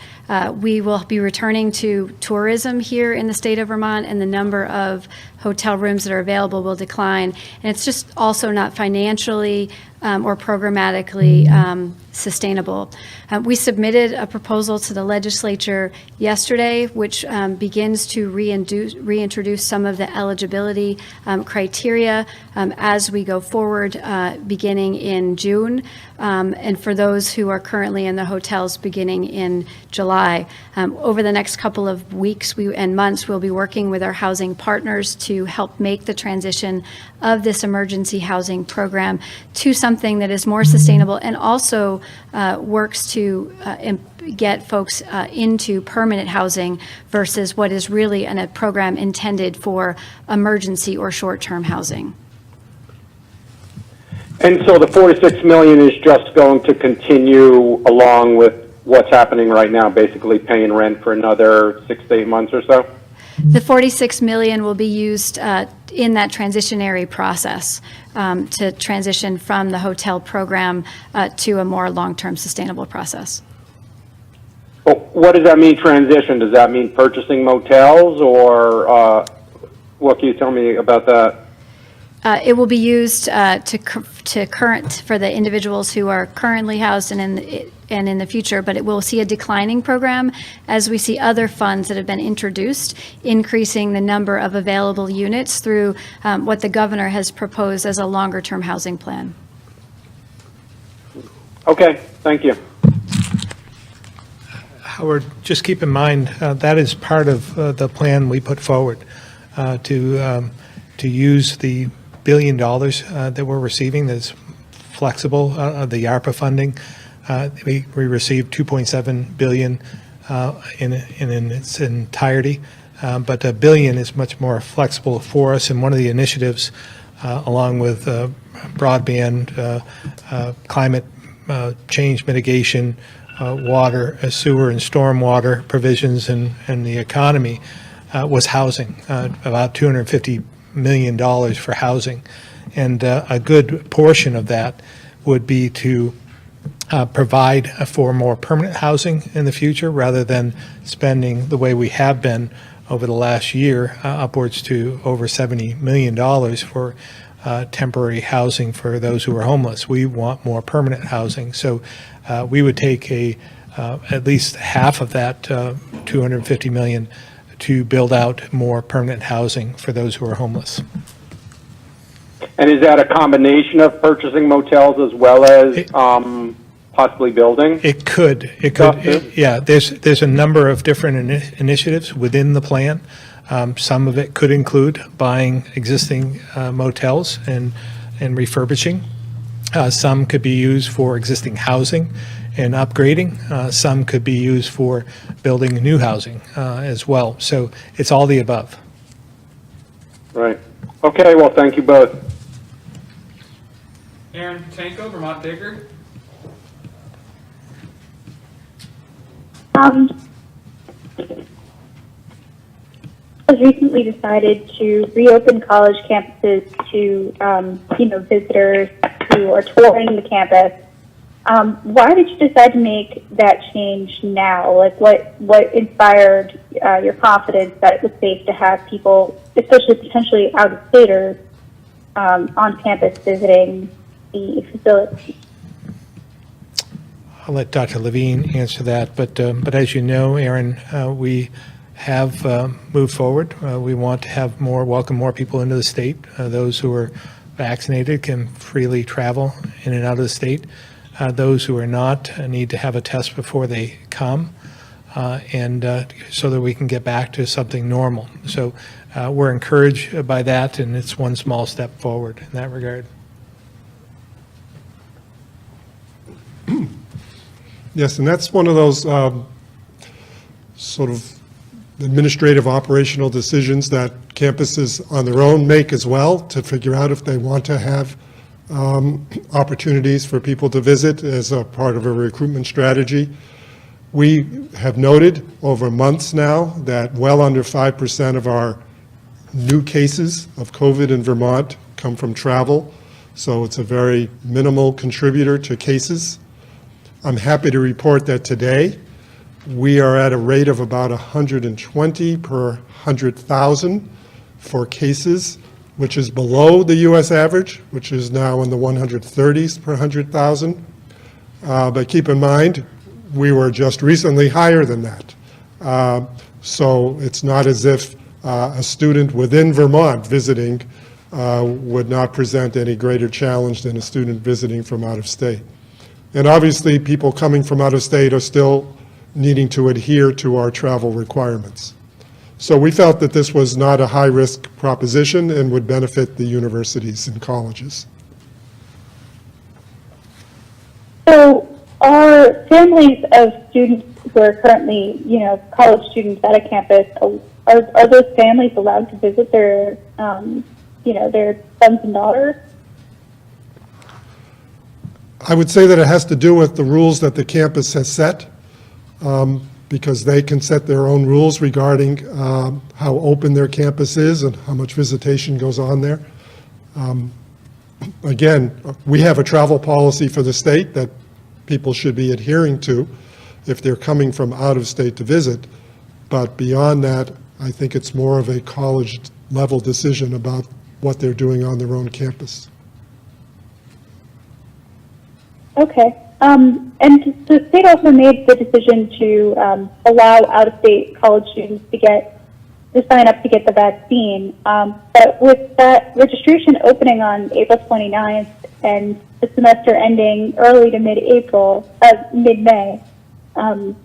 We will be returning to tourism here in the state of Vermont, and the number of hotel rooms that are available will decline. And it's just also not financially or programmatically sustainable. We submitted a proposal to the legislature yesterday, which begins to reintroduce some some of the eligibility criteria as we go forward, beginning in June, and for those who are currently in the hotels beginning in July. Over the next couple of weeks and months, we'll be working with our housing partners to help make the transition of this emergency housing program to something that is more sustainable and also works to get folks into permanent housing versus what is really a program intended for emergency or short-term housing. And so the 46 million is just going to continue along with what's happening right now, basically paying rent for another 6 to 8 months or so? The 46 million will be used in that transitionary process to transition from the hotel program to a more long-term sustainable process. Well, what does that mean, transition? Does that mean purchasing motels, or what can you tell me about that? It will be used to current for the individuals who are currently housed and in the future, but it will see a declining program as we see other funds that have been introduced, increasing the number of available units through what the governor has proposed as a longer-term housing plan. Okay, thank you. Howard, just keep in mind, that is part of the plan we put forward to use the $1 billion that we're receiving that's flexible, the ARPA funding. We received $2.7 billion in its entirety, but $1 billion is much more flexible for us. And one of the initiatives, along with broadband, climate change mitigation, water, sewer, and stormwater provisions, and the economy, was housing, about $250 million for housing. And a good portion of that would be to provide for more permanent housing in the future rather than spending the way we have been over the last year, upwards to over $70 million for temporary housing for those who are homeless. We want more permanent housing. So we would take at least half of that $250 million to build out more permanent housing for those who are homeless. And is that a combination of purchasing motels as well as possibly building? It could. Yeah, there's a number of different initiatives within the plan. Some of it could include buying existing motels and refurbishing. Some could be used for existing housing and upgrading. Some could be used for building new housing as well. So it's all the above. Right. Okay, well, thank you both. Aaron Tanko, Vermont Baker. Has recently decided to reopen college campuses to, visitors who are touring the campus. Why did you decide to make that change now? Like, what inspired your confidence that it was safe to have people, especially potentially out-of-staters, on campus visiting the facility? I'll let Dr. Levine answer that, but as you know, Aaron, we have moved forward. We want to welcome more people into the state. Those who are vaccinated can freely travel in and out of the state. Those who are not need to have a test before they come, and so that we can get back to something normal. So we're encouraged by that, and it's one small step forward in that regard. Yes, and that's one of those sort of administrative operational decisions that campuses on their own make as well, to figure out if they want to have opportunities for people to visit as a part of a recruitment strategy. We have noted over months now that well under 5% of our new cases of COVID in Vermont come from travel, so it's a very minimal contributor to cases. I'm happy to report that today we are at a rate of about 120 per 100,000 for cases, which is below the U.S. average, which is now in the 130s per 100,000. But keep in mind, we were just recently higher than that. So it's not as if a student within Vermont visiting would not present any greater challenge than a student visiting from out of state. And obviously, people coming from out of state are still needing to adhere to our travel requirements. So we felt that this was not a high-risk proposition and would benefit the universities and colleges. So are families of students who are currently, college students at a campus, are those families allowed to visit their, their sons and daughters? I would say that it has to do with the rules that the campus has set, because they can set their own rules regarding how open their campus is and how much visitation goes on there. Again, we have a travel policy for the state that people should be adhering to if they're coming from out of state to visit. But beyond that, I think it's more of a college level decision about what they're doing on their own campus. Okay. And the state also made the decision to allow out-of-state college students to sign up to get the vaccine. But with that registration opening on April 29th and the semester ending early to mid-May, do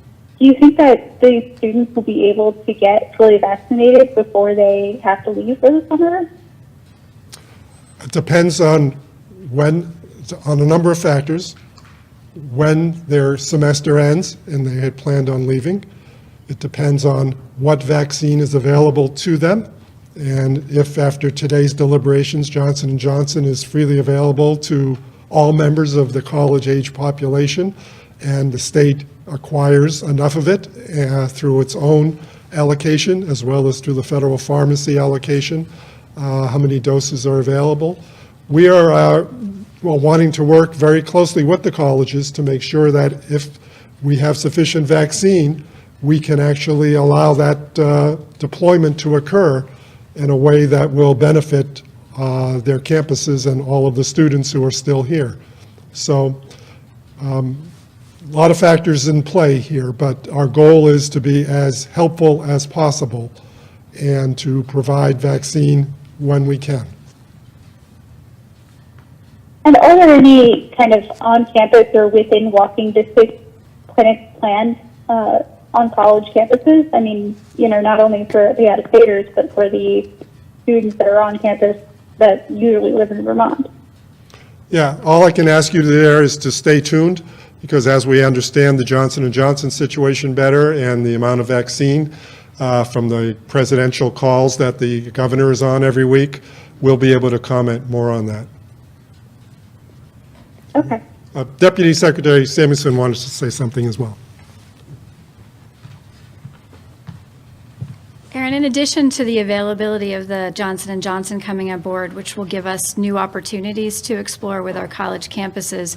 you think that these students will be able to get fully vaccinated before they have to leave for the summer? It depends on a number of factors. When their semester ends and they had planned on leaving. It depends on what vaccine is available to them. And if after today's deliberations, Johnson & Johnson is freely available to all members of the college-age population, and the state acquires enough of it through its own allocation, as well as through the federal pharmacy allocation, how many doses are available. We are wanting to work very closely with the colleges to make sure that if we have sufficient vaccine, we can actually allow that deployment to occur in a way that will benefit their campuses and all of the students who are still here. So a lot of factors in play here, but our goal is to be as helpful as possible and to provide vaccine when we can. And are there any kind of on-campus or within walking distance clinics planned on college campuses? I mean, not only for the out-of-staters, but for the students that are on campus that usually live in Vermont. Yeah, all I can ask you there is to stay tuned, because as we understand the Johnson & Johnson situation better and the amount of vaccine from the presidential calls that the governor is on every week, we'll be able to comment more on that. Okay. Deputy Secretary Samuelson wanted to say something as well. Erin, in addition to the availability of the Johnson & Johnson coming on board, which will give us new opportunities to explore with our college campuses,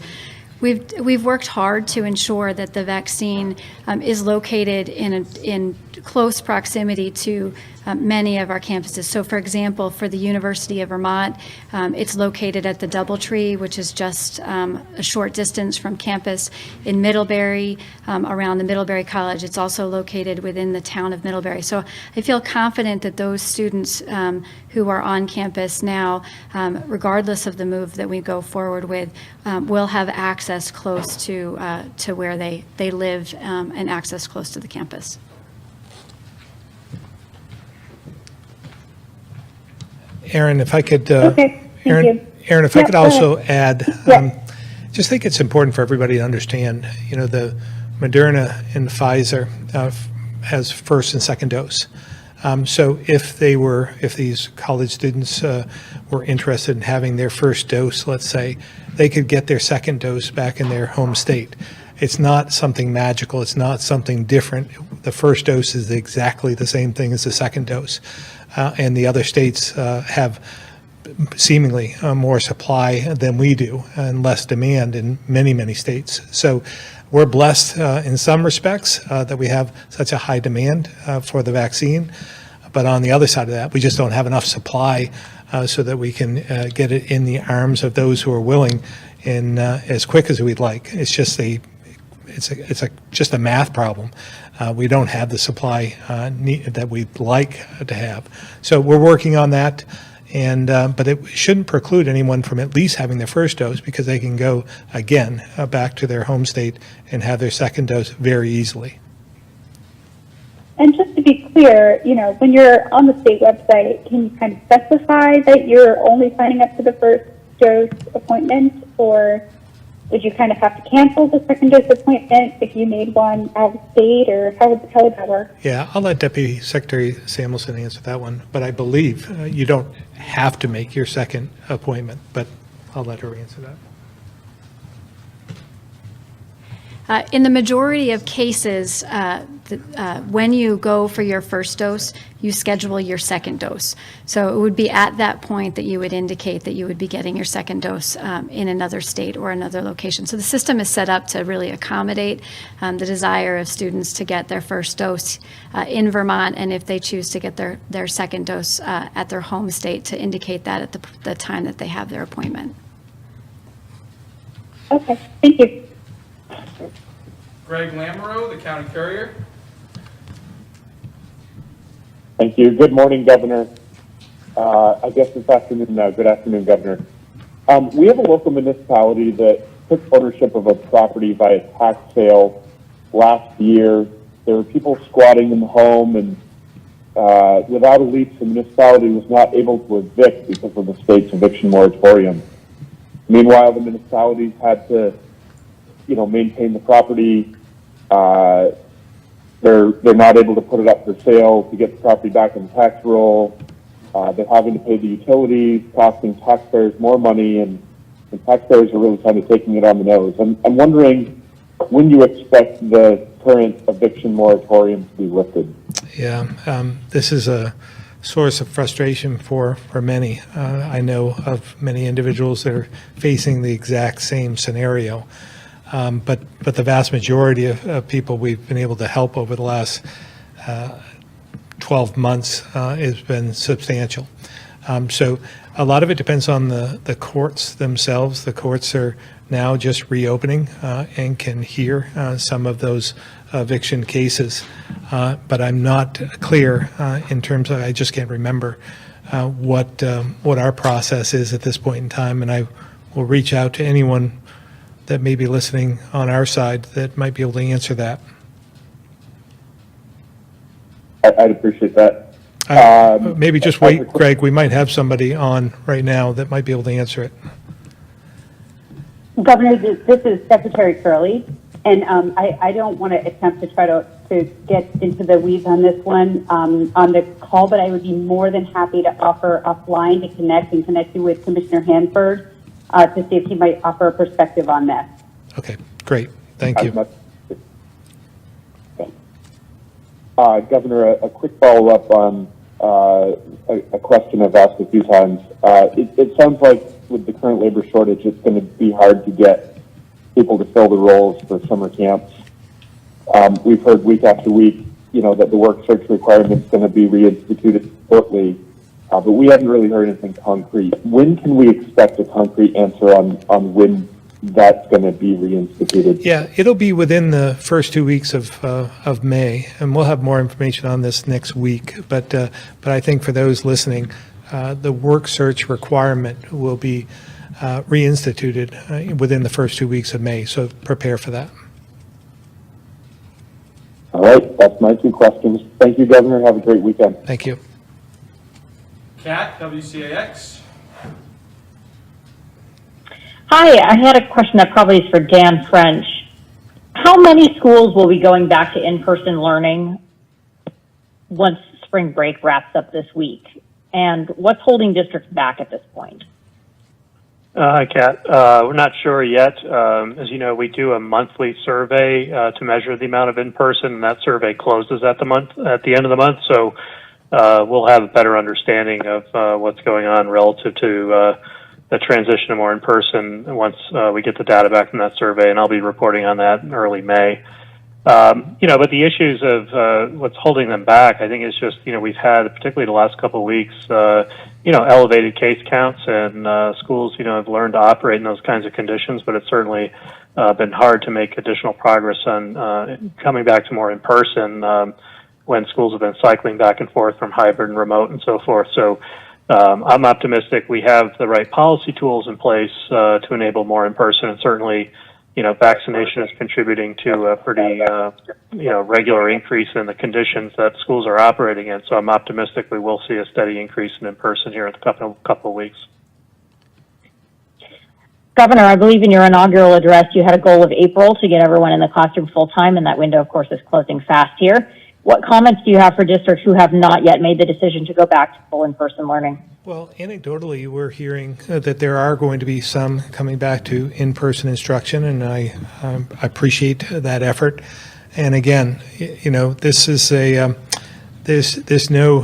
we've worked hard to ensure that the vaccine is located in close proximity to many of our campuses. So for example, for the University of Vermont, it's located at the Doubletree, which is just a short distance from campus. In Middlebury, around the Middlebury College, it's also located within the town of Middlebury. So I feel confident that those students who are on campus now, regardless of the move that we go forward with, will have access close to where they live and access close to the campus. Erin, if I could, Okay, thank you. Erin, if I Yeah, could go also add, Yeah. just think it's important for everybody to understand, the Moderna and Pfizer has first and second dose. So if these college students were interested in having their first dose, let's say, they could get their second dose back in their home state. It's not something magical. It's not something different. The first dose is exactly the same thing as the second dose. And the other states have seemingly more supply than we do and less demand in many, many states. So we're blessed in some respects that we have such a high demand for the vaccine. But on the other side of that, we just don't have enough supply so that we can get it in the arms of those who are willing in as quick as we'd like. It's just it's just a math problem. We don't have the supply that we'd like to have. So we're working on that. And but it shouldn't preclude anyone from at least having their first dose, because they can go again back to their home state and have their second dose very easily. And just to be clear, you know, when you're on the state website, can you kind of specify that you're only signing up for the first dose appointment, or would you kind of have to cancel the second dose appointment if you made one out of state, or how would that work? Yeah, I'll let Deputy Secretary Samuelson answer that one, but I believe you don't have to make your second appointment, but I'll let her answer that. In the majority of cases, when you go for your first dose, you schedule your second dose. So it would be at that point that you would indicate that you would be getting your second dose in another state or another location. So the system is set up to really accommodate the desire of students to get their first dose in Vermont, and if they choose to get their second dose at their home state, to indicate that at the time that they have their appointment. Okay, thank you. Greg Lamoureux, the county carrier. Thank you. Good morning, Governor. I guess this afternoon, good afternoon, Governor. We have a local municipality that took ownership of a property via tax sale last year. There were people squatting in the home, and without a lease, the municipality was not able to evict because of the state's eviction moratorium. Meanwhile, the municipalities had to, maintain the property. They're not able to put it up for sale to get the property back in the tax roll. They're having to pay the utilities, costing taxpayers more money, and taxpayers are really kind of taking it on the nose. I'm wondering when you expect the current eviction moratorium to be lifted. Yeah, this is a source of frustration for many. I know of many individuals that are facing the exact same scenario. But the vast majority of people we've been able to help over the last 12 months has been substantial. So a lot of it depends on the courts themselves. The courts are now just reopening and can hear some of those eviction cases. But I'm not clear in terms of, I just can't remember what our process is at this point in time. And I will reach out to anyone that may be listening on our side that might be able to answer that. I'd appreciate that. Maybe just wait, Greg. We might have somebody on right now that might be able to answer it. Governor, this is Secretary Curley, and I don't want to attempt to try to get into the weeds on this one on the call, but I would be more than happy to offer offline to connect you with Commissioner Hanford to see if he might offer a perspective on this. Okay, great. Thank you. Governor, a quick follow-up on a question I've asked a few times. It sounds like with the current labor shortage, it's going to be hard to get people to fill the roles for summer camps. We've heard week after week, that the work search requirement is going to be reinstituted shortly. But we haven't really heard anything concrete. When can we expect a concrete answer on when that's going to be reinstituted? Yeah, it'll be within the first 2 weeks of May, and we'll have more information on this next week. But I think for those listening, the work search requirement will be reinstituted within the first 2 weeks of May. So prepare for that. All right, that's my two questions. Thank you, Governor. Have a great weekend. Thank you. Kat, WCAX. Hi, I had a question that probably is for Dan French. How many schools will be going back to in-person learning once spring break wraps up this week? And what's holding districts back at this point? Hi, Kat. We're not sure yet. As you know, we do a monthly survey to measure the amount of in-person, and that survey closes at the end of the month. So we'll have a better understanding of what's going on relative to the transition to more in-person once we get the data back from that survey, and I'll be reporting on that in early May. But the issues of what's holding them back, I think, is just, we've had, particularly the last couple of weeks, elevated case counts, and schools, have learned to operate in those kinds of conditions, but it's certainly been hard to make additional progress on coming back to more in person when schools have been cycling back and forth from hybrid and remote and so forth. So I'm optimistic we have the right policy tools in place to enable more in person, and certainly, vaccination is contributing to a pretty, regular increase in the conditions that schools are operating in. So I'm optimistic we will see a steady increase in person here in a couple of weeks. Governor, I believe in your inaugural address, you had a goal of April to get everyone in the classroom full time, and that window, of course, is closing fast here. What comments do you have for districts who have not yet made the decision to go back to full in-person learning? Well, anecdotally, we're hearing that there are going to be some coming back to in-person instruction, and I appreciate that effort. And again, this is there's no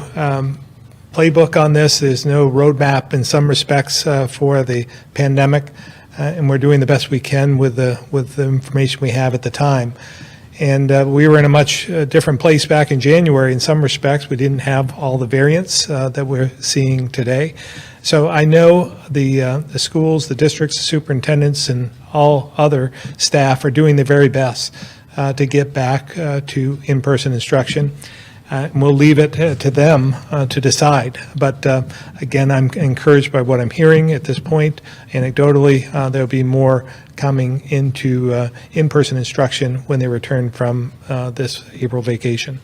playbook on this. There's no roadmap in some respects for the pandemic, and we're doing the best we can with the information we have at the time. And we were in a much different place back in January in some respects. We didn't have all the variants that we're seeing today. So I know the schools, the districts, the superintendents, and all other staff are doing their very best to get back to in-person instruction. And we'll leave it to them to decide. But again, I'm encouraged by what I'm hearing at this point. Anecdotally, there'll be more coming into in-person instruction when they return from this April vacation.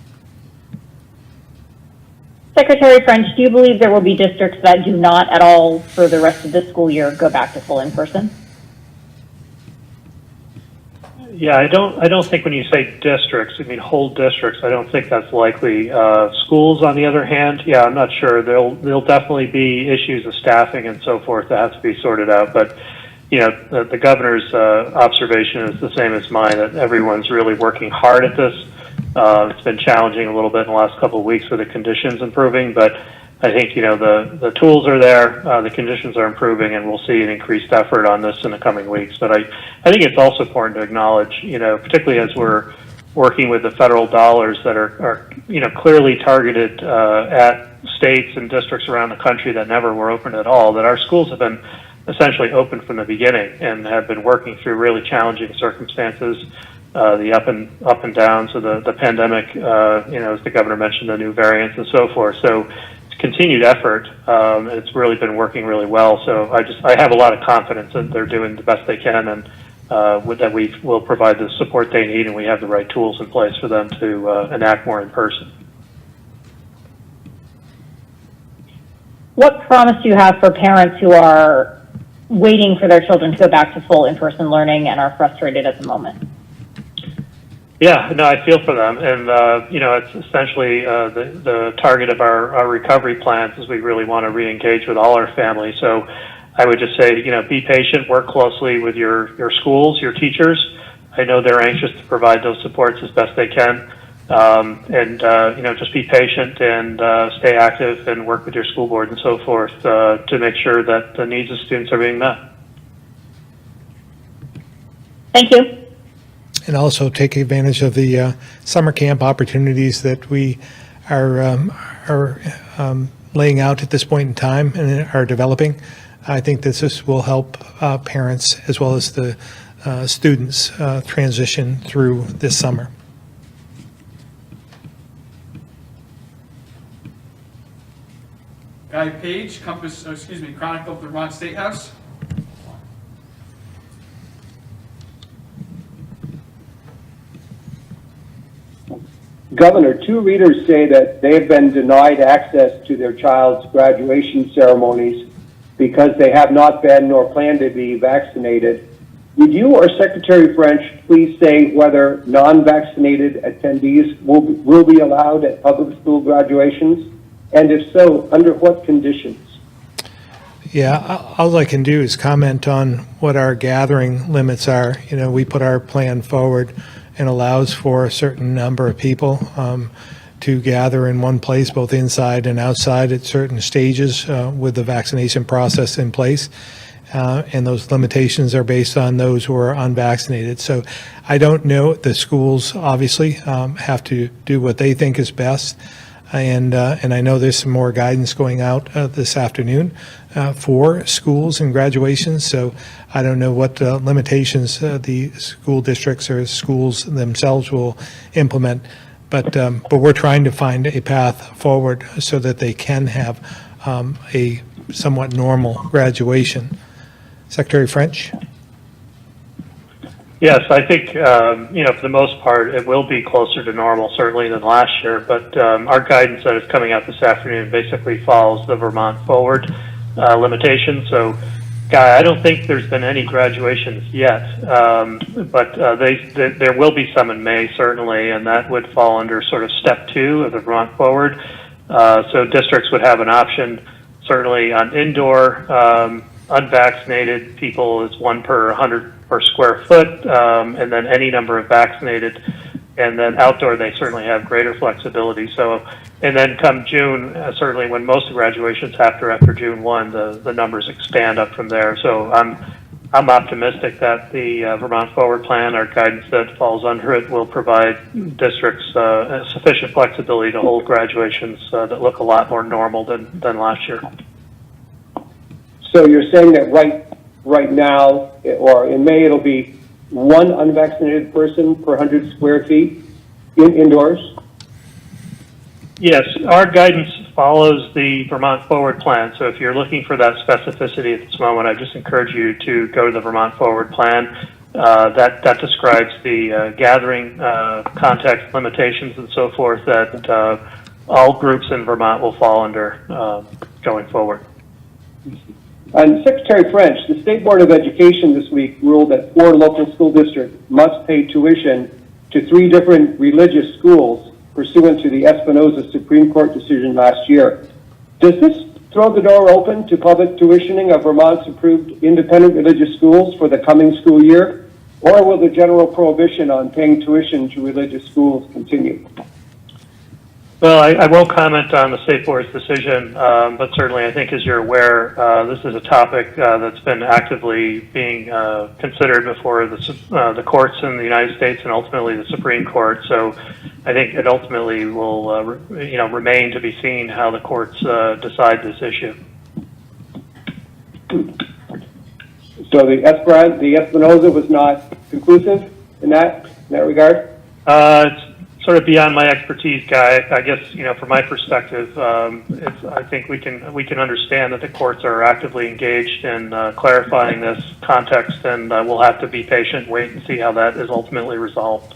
Secretary French, do you believe there will be districts that do not at all for the rest of this school year go back to full in-person? Yeah, I don't think when you say districts, I mean whole districts. I don't think that's likely. Schools, on the other hand, yeah, I'm not sure. There'll definitely be issues of staffing and so forth that have to be sorted out. But the governor's observation is the same as mine, that everyone's really working hard at this. It's been challenging a little bit in the last couple of weeks with the conditions improving, but I think the tools are there, the conditions are improving, and we'll see an increased effort on this in the coming weeks. But I think it's also important to acknowledge, particularly as we're working with the federal dollars that are clearly targeted at states and districts around the country that never were open at all, that our schools have been essentially open from the beginning and have been working through really challenging circumstances, the up and downs of the pandemic, as the governor mentioned, the new variants and so forth. So continued effort. It's really been working really well. So I have a lot of confidence that they're doing the best they can, and that we will provide the support they need, and we have the right tools in place for them to enact more in person. What promise do you have for parents who are waiting for their children to go back to full in-person learning and are frustrated at the moment? Yeah, no, I feel for them, and it's essentially the target of our recovery plans is we really want to re-engage with all our families. So I would just say, be patient, work closely with your schools, your teachers. I know they're anxious to provide those supports as best they can, and just be patient and stay active and work with your school board and so forth to make sure that the needs of students are being met. Thank you. And also take advantage of the summer camp opportunities that we are laying out at this point in time and are developing. I think that this will help parents as well as the students transition through this summer. Guy Page, Chronicle of the Vermont State House. Governor, two readers say that they have been denied access to their child's graduation ceremonies because they have not been nor plan to be vaccinated. Would you or Secretary French please say whether non-vaccinated attendees will be allowed at public school graduations? And if so, under what conditions? Yeah, all I can do is comment on what our gathering limits are. We put our plan forward and allows for a certain number of people to gather in one place, both inside and outside at certain stages with the vaccination process in place. and those limitations are based on those who are unvaccinated. So I don't know. The schools obviously have to do what they think is best. And I know there's some more guidance going out this afternoon for schools and graduations. So I don't know what limitations the school districts or schools themselves will implement. But we're trying to find a path forward so that they can have a somewhat normal graduation. Secretary French? Yes, I think, for the most part, it will be closer to normal, certainly, than last year. But our guidance that is coming out this afternoon basically follows the Vermont Forward limitation. So, Guy, I don't think there's been any graduations yet, but there will be some in May, certainly, and that would fall under sort of step 2 of the Vermont Forward. So districts would have an option, certainly, on indoor. Unvaccinated people is 1 per 100 per square foot, and then any number of vaccinated. And then outdoor, they certainly have greater flexibility. So, and then come June, certainly when most graduations happen after June 1, the numbers expand up from there. So I'm optimistic that the Vermont Forward Plan, our guidance that falls under it, will provide districts sufficient flexibility to hold graduations that look a lot more normal than last year. So you're saying that right now, or in May, it'll be 1 unvaccinated person per 100 square feet indoors? Yes, our guidance follows the Vermont Forward Plan. So if you're looking for that specificity at this moment, I just encourage you to go to the Vermont Forward Plan. That describes the gathering context limitations and so forth that all groups in Vermont will fall under going forward. And Secretary French, the State Board of Education this week ruled that 4 local school districts must pay tuition to 3 different religious schools pursuant to the Espinoza Supreme Court decision last year. Does this throw the door open to public tuitioning of Vermont's approved independent religious schools for the coming school year, or will the general prohibition on paying tuition to religious schools continue? Well, I won't comment on the State Board's decision, but certainly I think, as you're aware, this is a topic that's been actively being considered before the courts in the United States and ultimately the Supreme Court. So I think it ultimately will remain to be seen how the courts decide this issue. So the Espinoza was not conclusive in that regard? It's sort of beyond my expertise, Guy. I guess, from my perspective, I think we can understand that the courts are actively engaged in clarifying this context, and we'll have to be patient, wait and see how that is ultimately resolved.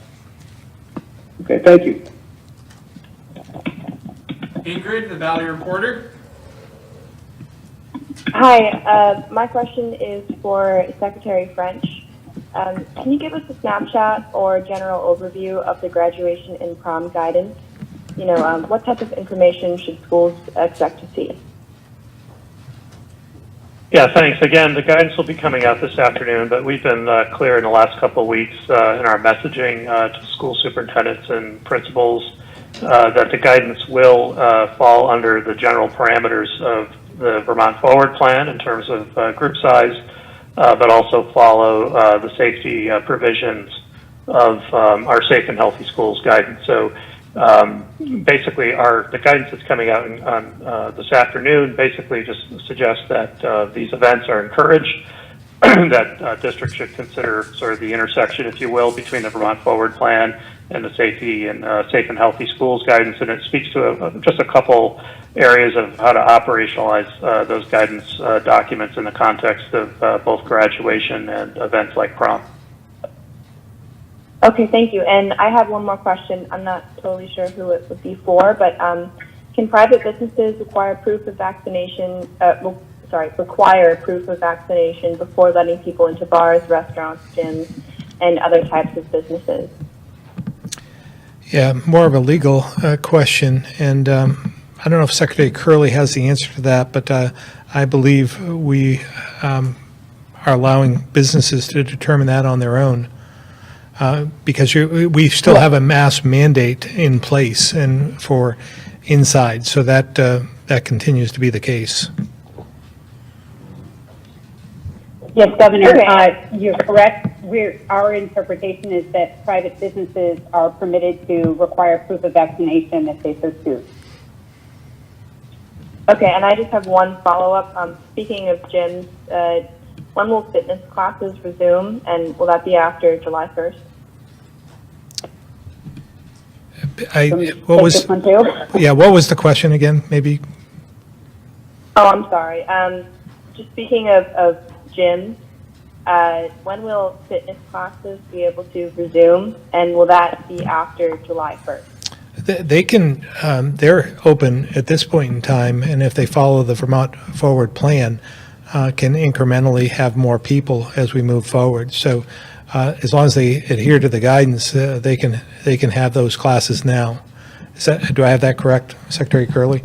Okay, thank you. Ingrid, the Valley Reporter. Hi, my question is for Secretary French. Can you give us a snapshot or general overview of the graduation and prom guidance? What type of information should schools expect to see? Yeah, thanks. Again, the guidance will be coming out this afternoon, but we've been clear in the last couple of weeks in our messaging to school superintendents and principals that the guidance will fall under the general parameters of the Vermont Forward Plan in terms of group size, but also follow the safety provisions of our Safe and Healthy Schools guidance. So basically, the guidance that's coming out on this afternoon basically just suggests that these events are encouraged, that districts should consider sort of the intersection, if you will, between the Vermont Forward Plan and the Safety and Safe and Healthy Schools guidance, and it speaks to just a couple areas of how to operationalize those guidance documents in the context of both graduation and events like prom. Okay, thank you. And I have one more question. I'm not totally sure who it would be for, but can private businesses require proof of vaccination? Require proof of vaccination before letting people into bars, restaurants, gyms, and other types of businesses? Yeah, more of a legal question, and I don't know if Secretary Curley has the answer to that, but I believe we are allowing businesses to determine that on their own because we still have a mask mandate in place and for inside, so that continues to be the case. Yes, Governor, Okay. you're correct. Our interpretation is that private businesses are permitted to require proof of vaccination if they so choose. Okay, and I just have one follow-up. Speaking of gyms, when will fitness classes resume, and will that be after July 1st? What was, Take this one too? yeah, what was the question again, maybe? Oh, I'm sorry. Just speaking of gyms, when will fitness classes be able to resume, and will that be after July 1st? They can, they're open at this point in time, and if they follow the Vermont Forward Plan, can incrementally have more people as we move forward. So as long as they adhere to the guidance, they can have those classes now. Do I have that correct, Secretary Curley?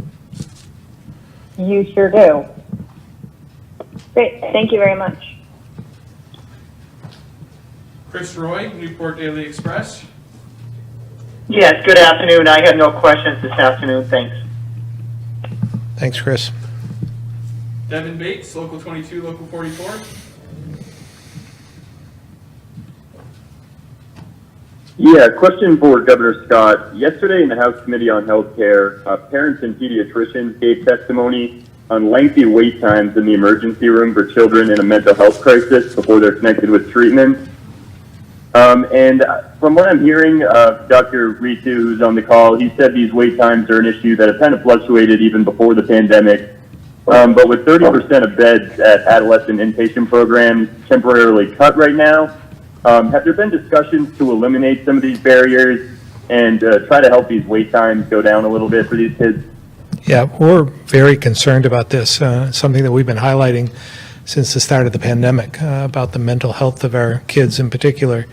You sure do. Great, thank you very much. Chris Roy, Newport Daily Express. Yes, good afternoon. I have no questions this afternoon. Thanks. Thanks, Chris. Devin Bates, Local 22, Local 44. Yeah, question for Governor Scott. Yesterday in the House Committee on Health Care, parents and pediatricians gave testimony on lengthy wait times in the emergency room for children in a mental health crisis before they're connected with treatment. And from what I'm hearing, Dr. Ritu, who's on the call, he said these wait times are an issue that have kind of fluctuated even before the pandemic. But with 30% of beds at adolescent inpatient programs temporarily cut right now, have there been discussions to eliminate some of these barriers and try to help these wait times go down a little bit for these kids? Yeah, we're very concerned about this, something that we've been highlighting since the start of the pandemic, about the mental health of our kids in particular.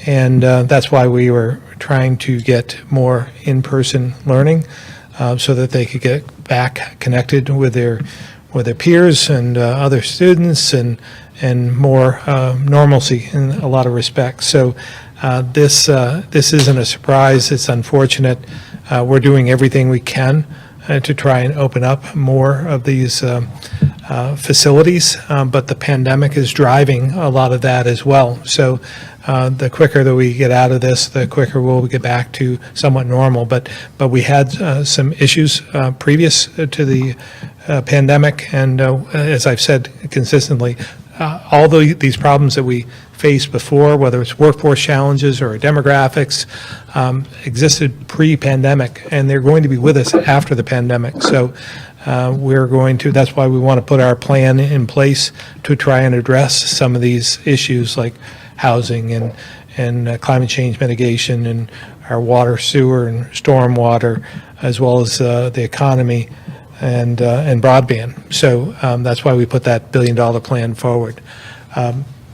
And that's why we were trying to get more in-person learning so that they could get back connected with their peers and other students and more normalcy in a lot of respects. So this isn't a surprise. It's unfortunate. We're doing everything we can to try and open up more of these facilities, but the pandemic is driving a lot of that as well. So the quicker that we get out of this, the quicker we'll get back to somewhat normal. But we had some issues previous to the pandemic, and as I've said consistently, all these problems that we faced before, whether it's workforce challenges or demographics, existed pre-pandemic, and they're going to be with us after the pandemic. So that's why we want to put our plan in place to try and address some of these issues like housing and climate change mitigation and our water, sewer, and stormwater, as well as the economy and broadband. So that's why we put that $1 billion plan forward.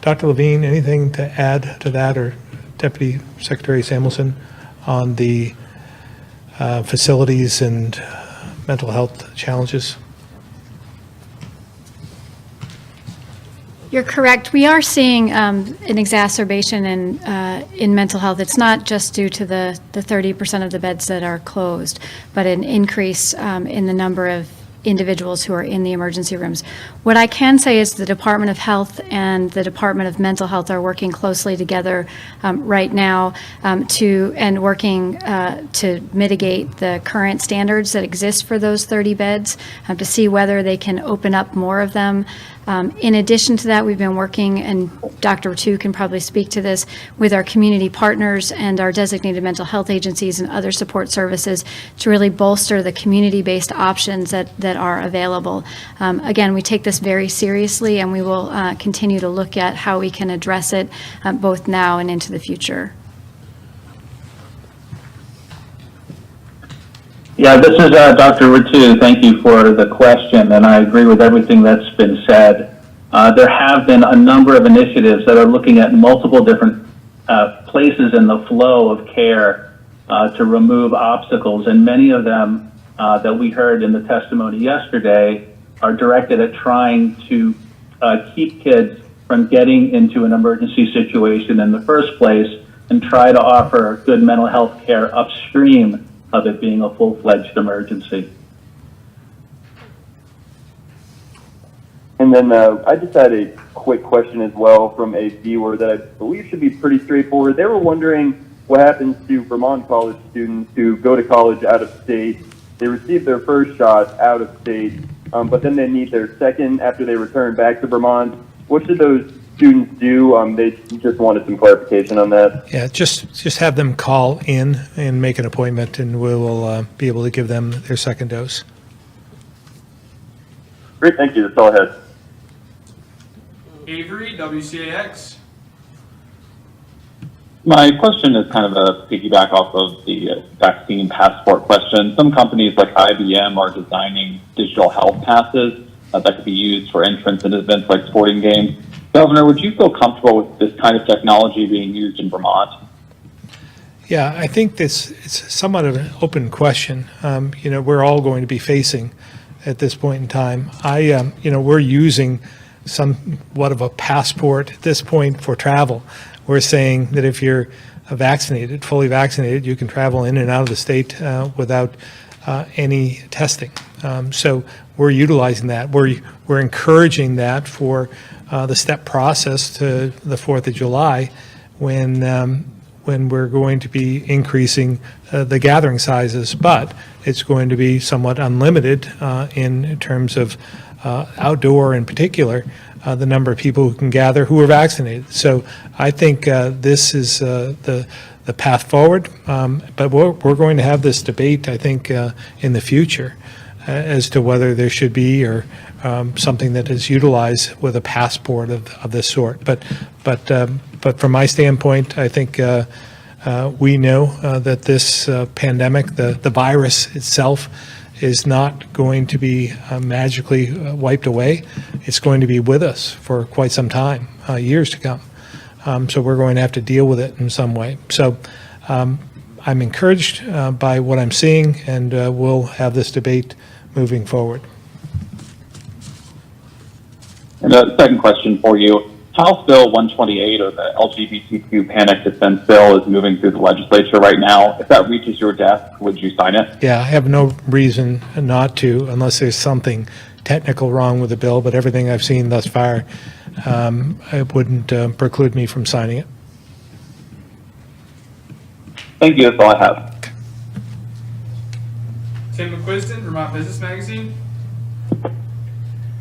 Dr. Levine, anything to add to that, or Deputy Secretary Samuelson, on the facilities and mental health challenges? You're correct. We are seeing an exacerbation in mental health. It's not just due to the 30% of the beds that are closed, but an increase in the number of individuals who are in the emergency rooms. What I can say is the Department of Health and the Department of Mental Health are working closely together right now working to mitigate the current standards that exist for those 30 beds, to see whether they can open up more of them. In addition to that, we've been working, and Dr. Tu can probably speak to this, with our community partners and our designated mental health agencies and other support services to really bolster the community-based options that are available. Again, we take this very seriously, and we will continue to look at how we can address it both now and into the future. Yeah, this is Dr. Ritu. Thank you for the question, and I agree with everything that's been said. There have been a number of initiatives that are looking at multiple different places in the flow of care to remove obstacles, and many of them that we heard in the testimony yesterday are directed at trying to keep kids from getting into an emergency situation in the first place and try to offer good mental health care upstream of it being a full-fledged emergency. And And then I just had a quick question as well from a viewer that I believe should be pretty straightforward. They were wondering what happens to Vermont college students who go to college out of state. They receive their first shot out of state, but then they need their second after they return back to Vermont. What should those students do? They just wanted some clarification on that. Yeah, just have them call in and make an appointment, and we will be able to give them their second dose. Great, thank you. That's all I had. Avery, WCAX. My question is kind of a piggyback off of the vaccine passport question. Some companies like IBM are designing digital health passes that could be used for entrance in events like sporting games. Governor, would you feel comfortable with this kind of technology being used in Vermont? Yeah, I think it's somewhat of an open question. We're all going to be facing at this point in time. We're using somewhat of a passport at this point for travel. We're saying that if you're vaccinated, fully vaccinated, you can travel in and out of the state without any testing. So we're utilizing that. We're encouraging that for the step process to the 4th of July when we're going to be increasing the gathering sizes, but it's going to be somewhat unlimited in terms of outdoor in particular, the number of people who can gather who are vaccinated. So I think this is the path forward, but we're going to have this debate, I think, in the future as to whether there should be or something that is utilized with a passport of this sort. But from my standpoint, I think we know that this pandemic, the virus itself, is not going to be magically wiped away. It's going to be with us for quite some time, years to come. So we're going to have to deal with it in some way. So I'm encouraged by what I'm seeing, and we'll have this debate moving forward. And a second question for you. House Bill 128, or the LGBTQ Panic Defense Bill, is moving through the legislature right now. If that reaches your desk, would you sign it? Yeah, I have no reason not to, unless there's something technical wrong with the bill, but everything I've seen thus far, it wouldn't preclude me from signing it. Thank you, that's all I have. Tim McQuiston, Vermont Business Magazine.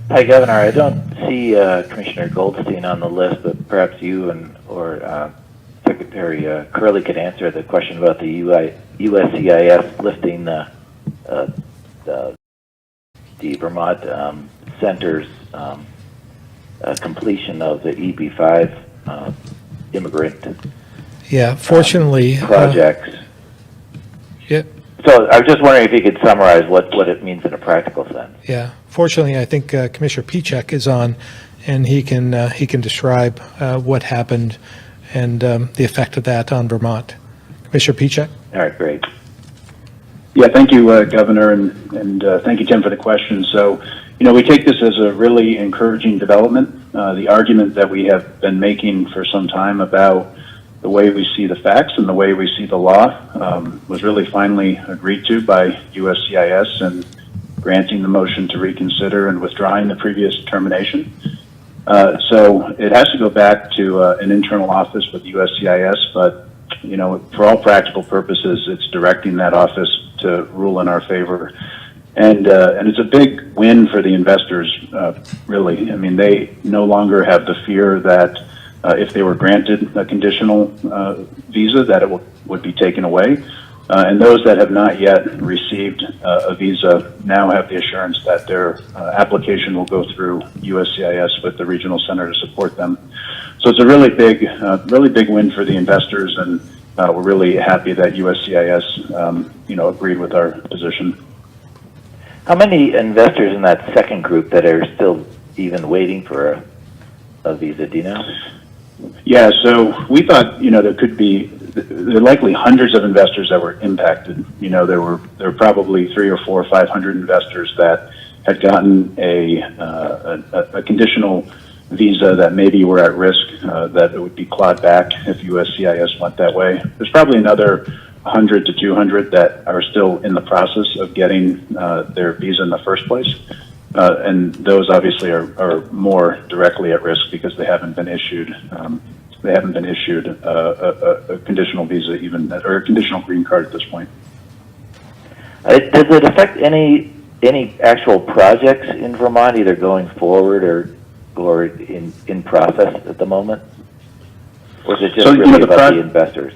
Hi, Governor. I don't see Commissioner Goldstein on the list, but perhaps you or Secretary Curley could answer the question about the USCIS lifting the Vermont Center's completion of the EB-5 immigrant fortunately. projects. Yeah. So I was just wondering if you could summarize what it means in a practical sense. Yeah, fortunately, I think Commissioner Pichek is on, and he can describe what happened and the effect of that on Vermont. Commissioner Pichek. All right, great. Yeah, thank you, Governor, and thank you, Tim, for the question. So, we take this as a really encouraging development. The argument that we have been making for some time about the way we see the facts and the way we see the law was really finally agreed to by USCIS and granting the motion to reconsider and withdrawing the previous determination. So it has to go back to an internal office with USCIS, but for all practical purposes, it's directing that office to rule in our favor. And it's a big win for the investors, really. I mean, they no longer have the fear that if they were granted a conditional visa, that it would be taken away. And those that have not yet received a visa now have the assurance that their application will go through USCIS with the regional center to support them. So it's a really big win for the investors, and we're really happy that USCIS, agreed with our position. How many investors in that second group that are still even waiting for a visa? Do you know? Yeah, so we thought, there could be, there are likely hundreds of investors that were impacted. There were probably 300 or 400 or 500 investors that had gotten a conditional visa that maybe were at risk that it would be clawed back if USCIS went that way. There's probably another 100 to 200 that are still in the process of getting their visa in the first place. And those obviously are more directly at risk because they haven't been issued a conditional visa even, or a conditional green card at this point. Does it affect any actual projects in Vermont, either going forward or in process at the moment? Or is it just really about the investors?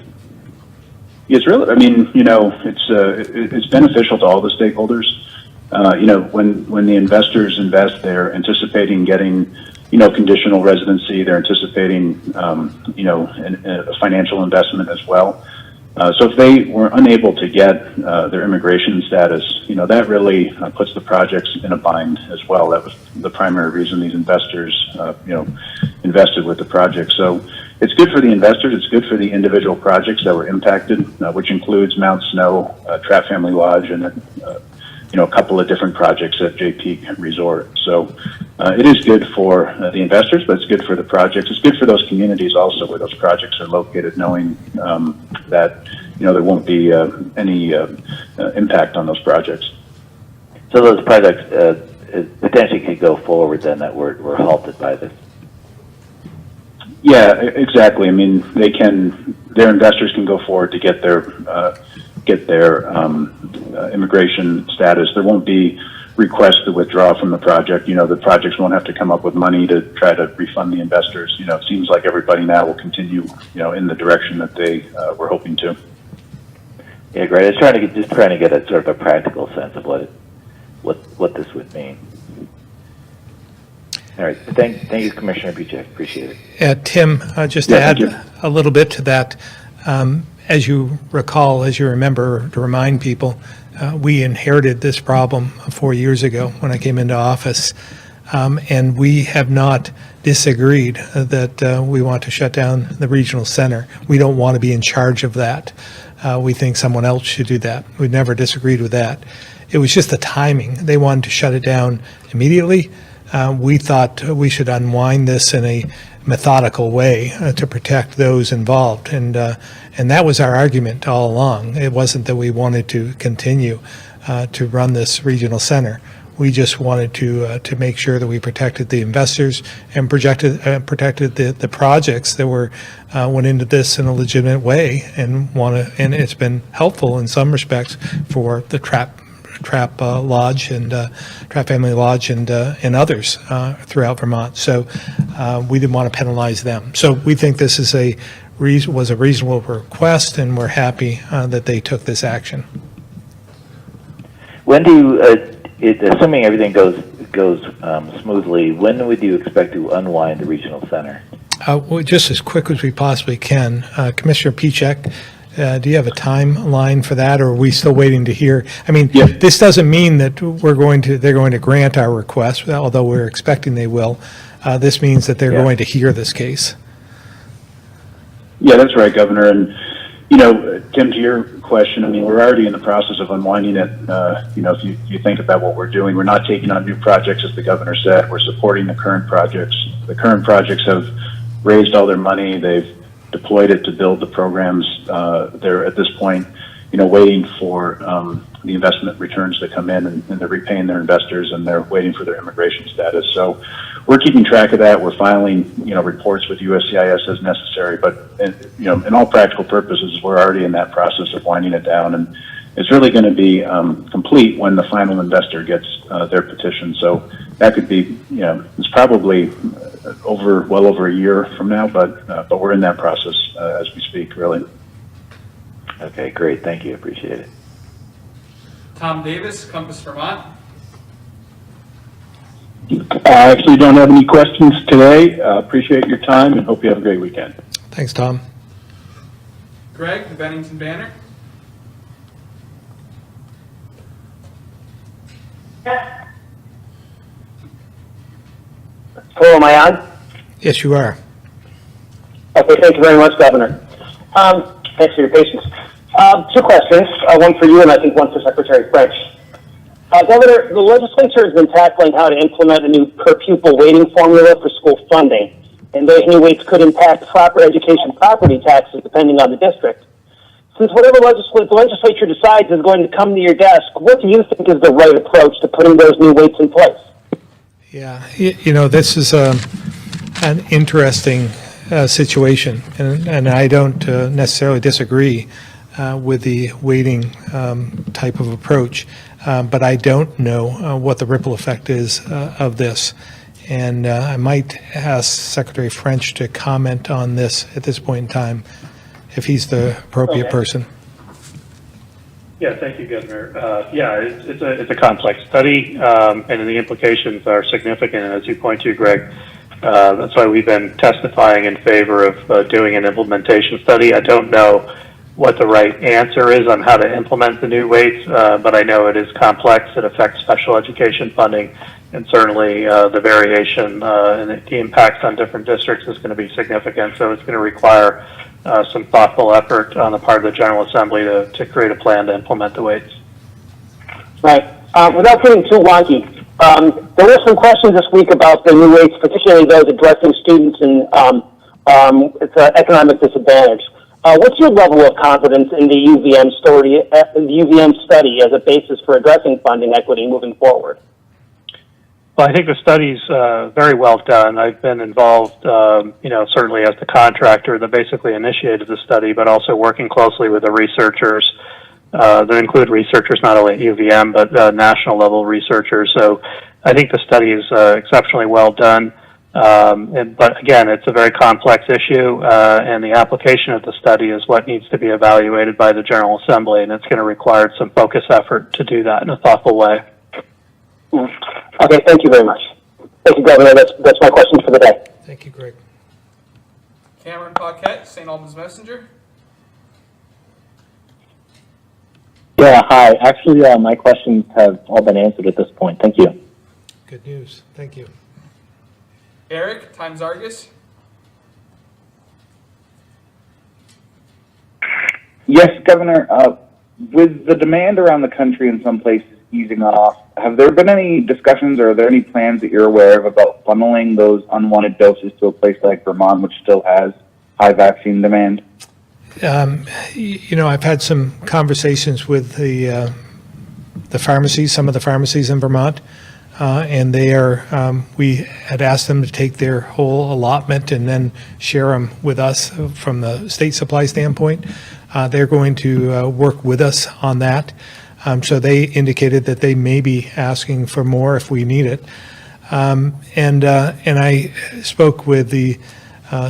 It's really, I mean, it's beneficial to all the stakeholders. When the investors invest, they're anticipating getting, conditional residency. They're anticipating, a financial investment as well. So if they were unable to get their immigration status, that really puts the projects in a bind as well. That was the primary reason these investors, invested with the project. So it's good for the investors. It's good for the individual projects that were impacted, which includes Mount Snow, Trapp Family Lodge, and a couple of different projects at Jay Peak Resort. So it is good for the investors, but it's good for the projects. It's good for those communities also where those projects are located, knowing that there won't be any impact on those projects. So those projects potentially could go forward then that were halted by this. Yeah, exactly. I mean, their investors can go forward to get their immigration status. There won't be requests to withdraw from the project. The projects won't have to come up with money to try to refund the investors. It seems like everybody now will continue, in the direction that they were hoping to. Yeah, great. I was trying to get a sort of a practical sense of what this would mean. All right. Thank you, Commissioner Pichek. Appreciate it. Tim, just to add a little bit to that, as you recall, as you remember, to remind people, we inherited this problem 4 years ago when I came into office, and we have not disagreed that we want to shut down the regional center. We don't want to be in charge of that. We think someone else should do that. We've never disagreed with that. It was just the timing. They wanted to shut it down immediately. We thought we should unwind this in a methodical way to protect those involved, and that was our argument all along. It wasn't that we wanted to continue to run this regional center. We just wanted to make sure that we protected the investors and protected the projects that went into this in a legitimate way, and it's been helpful in some respects for the Trapp Lodge and Trapp Family Lodge and others throughout Vermont. So we didn't want to penalize them. So we think this is was a reasonable request, and we're happy that they took this action. When do you, assuming everything goes smoothly, when would you expect to unwind the regional center? Well, just as quick as we possibly can. Commissioner Pichek, do you have a timeline for that, or are we still waiting to hear? I mean, this doesn't mean that they're going to grant our request, although we're expecting they will. This means that they're going to hear this case. Yeah, that's right, Governor. And, Tim, to your question, I mean, we're already in the process of unwinding it. If you think about what we're doing, we're not taking on new projects, as the governor said. We're supporting the current projects. The current projects have raised all their money. They've deployed it to build the programs. They're at this point, waiting for the investment returns to come in, and they're repaying their investors, and they're waiting for their immigration status. So we're keeping track of that. We're filing, reports with USCIS as necessary. But in all practical purposes, we're already in that process of winding it down, and it's really going to be complete when the final investor gets their petition. So that could be, it's probably well over a year from now, but we're in that process as we speak, really. Okay, great. Thank you. Appreciate it. Tom Davis, Compass, Vermont. I actually don't have any questions today. Appreciate your time and hope you have a great weekend. Thanks, Tom. Greg, the Bennington Banner. Hello, am I on? Yes, you are. Okay, thank you very much, Governor. Thanks for your patience. Two questions, one for you and I think one for Secretary French. Governor, the legislature has been tackling how to implement a new per-pupil weighting formula for school funding, and those new weights could impact proper education property taxes depending on the district. Since whatever the legislature decides is going to come to your desk, what do you think is the right approach to putting those new weights in place? Yeah, this is an interesting situation, and I don't necessarily disagree with the waiting type of approach, but I don't know what the ripple effect is of this. And I might ask Secretary French to comment on this at this point in time, if he's the appropriate person. Yeah, thank you, Governor. It's a complex study, and the implications are significant, as you point to, Greg. That's why we've been testifying in favor of doing an implementation study. I don't know what the right answer is on how to implement the new weights, but I know it is complex. It affects special education funding, and certainly the variation and the impacts on different districts is going to be significant. So it's going to require some thoughtful effort on the part of the General Assembly to create a plan to implement the weights. Right. Without getting too wonky, there were some questions this week about the new weights, particularly those addressing students in economic disadvantage. What's your level of confidence in the UVM study as a basis for addressing funding equity moving forward? Well, I think the study's very well done. I've been involved, certainly as the contractor that basically initiated the study, but also working closely with the researchers that include researchers not only at UVM, but national level researchers. So I think the study is exceptionally well done. But again, it's a very complex issue, and the application of the study is what needs to be evaluated by the General Assembly, and it's going to require some focused effort to do that in a thoughtful way. Okay, thank you very much. Thank you, Governor. That's my questions for the day. Thank you, Greg. Cameron Paquette, St. Albans Messenger. Yeah, hi. Actually, my questions have all been answered at this point. Thank you. Good news. Thank you. Eric, Times Argus. Yes, Governor. With the demand around the country in some places easing off, have there been any discussions or are there any plans that you're aware of about funneling those unwanted doses to a place like Vermont, which still has high vaccine demand? I've had some conversations with the pharmacies, some of the pharmacies in Vermont, and we had asked them to take their whole allotment and then share them with us from the state supply standpoint. They're going to work with us on that. So they indicated that they may be asking for more if we need it. And I spoke with the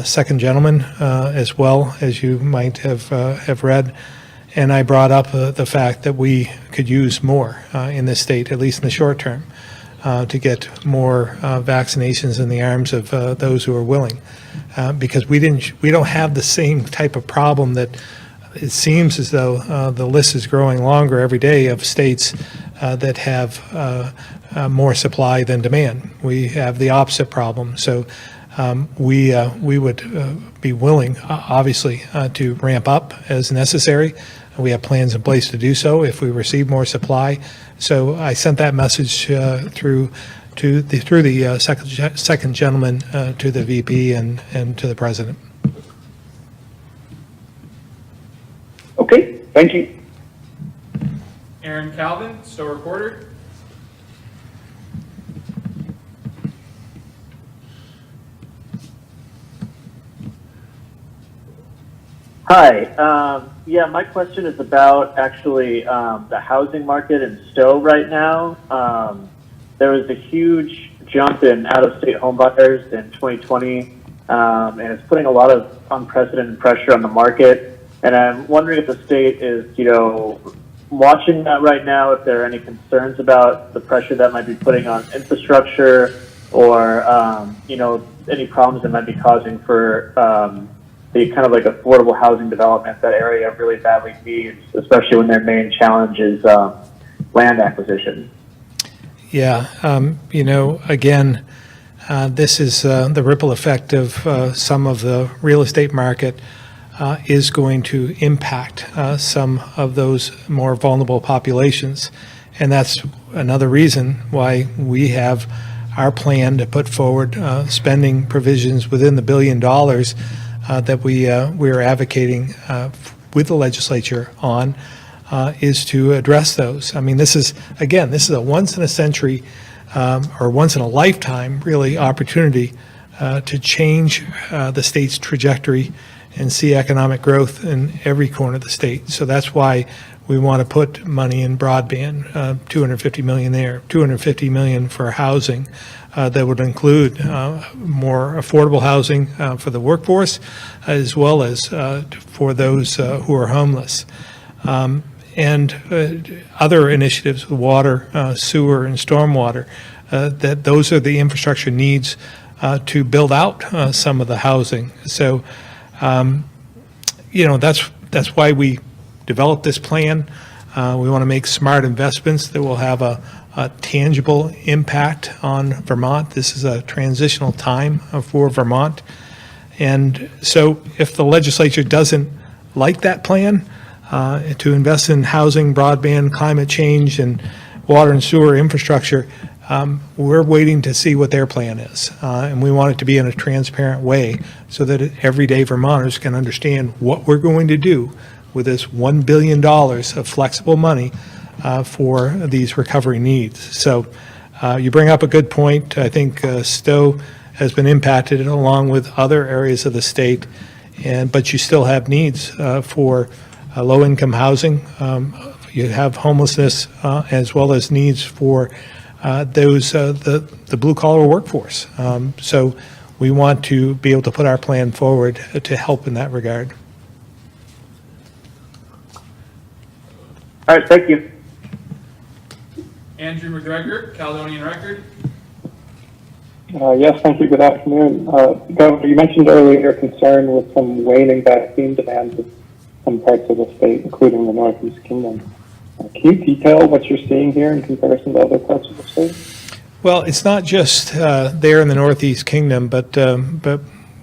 second gentleman as well, as you might have read, and I brought up the fact that we could use more in this state, at least in the short term, to get more vaccinations in the arms of those who are willing, because we don't have the same type of problem that it seems as though the list is growing longer every day of states that have more supply than demand. We have the opposite problem. So we would be willing, obviously, to ramp up as necessary. We have plans in place to do so if we receive more supply. So I sent that message through the second gentleman to the VP and to the President. Okay, thank you. Aaron Calvin, Stowe Reporter. Hi. Yeah, my question is about actually the housing market in Stowe right now. There was a huge jump in out-of-state home buyers in 2020, and it's putting a lot of unprecedented pressure on the market. And I'm wondering if the state is, watching that right now, if there are any concerns about the pressure that might be putting on infrastructure or, any problems it might be causing for the kind of like affordable housing development that area really badly needs, especially when their main challenge is land acquisition. Yeah, again, this is the ripple effect of some of the real estate market is going to impact some of those more vulnerable populations. And that's another reason why we have our plan to put forward spending provisions within the $1 billion that we're advocating with the legislature on, is to address those. I mean, this is a once in a century or once in a lifetime, really, opportunity to change the state's trajectory and see economic growth in every corner of the state. So that's why we want to put money in broadband, $250 million there, $250 million for housing that would include more affordable housing for the workforce, as well as for those who are homeless. And other initiatives, water, sewer, and stormwater, that those are the infrastructure needs to build out some of the housing. So, that's why we developed this plan. We want to make smart investments that will have a tangible impact on Vermont. This is a transitional time for Vermont. And so if the legislature doesn't like that plan to invest in housing, broadband, climate change, and water and sewer infrastructure, we're waiting to see what their plan is. And we want it to be in a transparent way so that everyday Vermonters can understand what we're going to do with this $1 billion of flexible money for these recovery needs. So you bring up a good point. I think Stowe has been impacted along with other areas of the state, but you still have needs for low-income housing. You have homelessness as well as needs for those the blue-collar workforce. So we want to be able to put our plan forward to help in that regard. All right, thank you. Andrew McGregor, Caledonian Record. Yes, thank you. Good afternoon. Governor, you mentioned earlier your concern with some waning vaccine demands in some parts of the state, including the Northeast Kingdom. Can you detail what you're seeing here in comparison to other parts of the state? Well, it's not just there in the Northeast Kingdom, but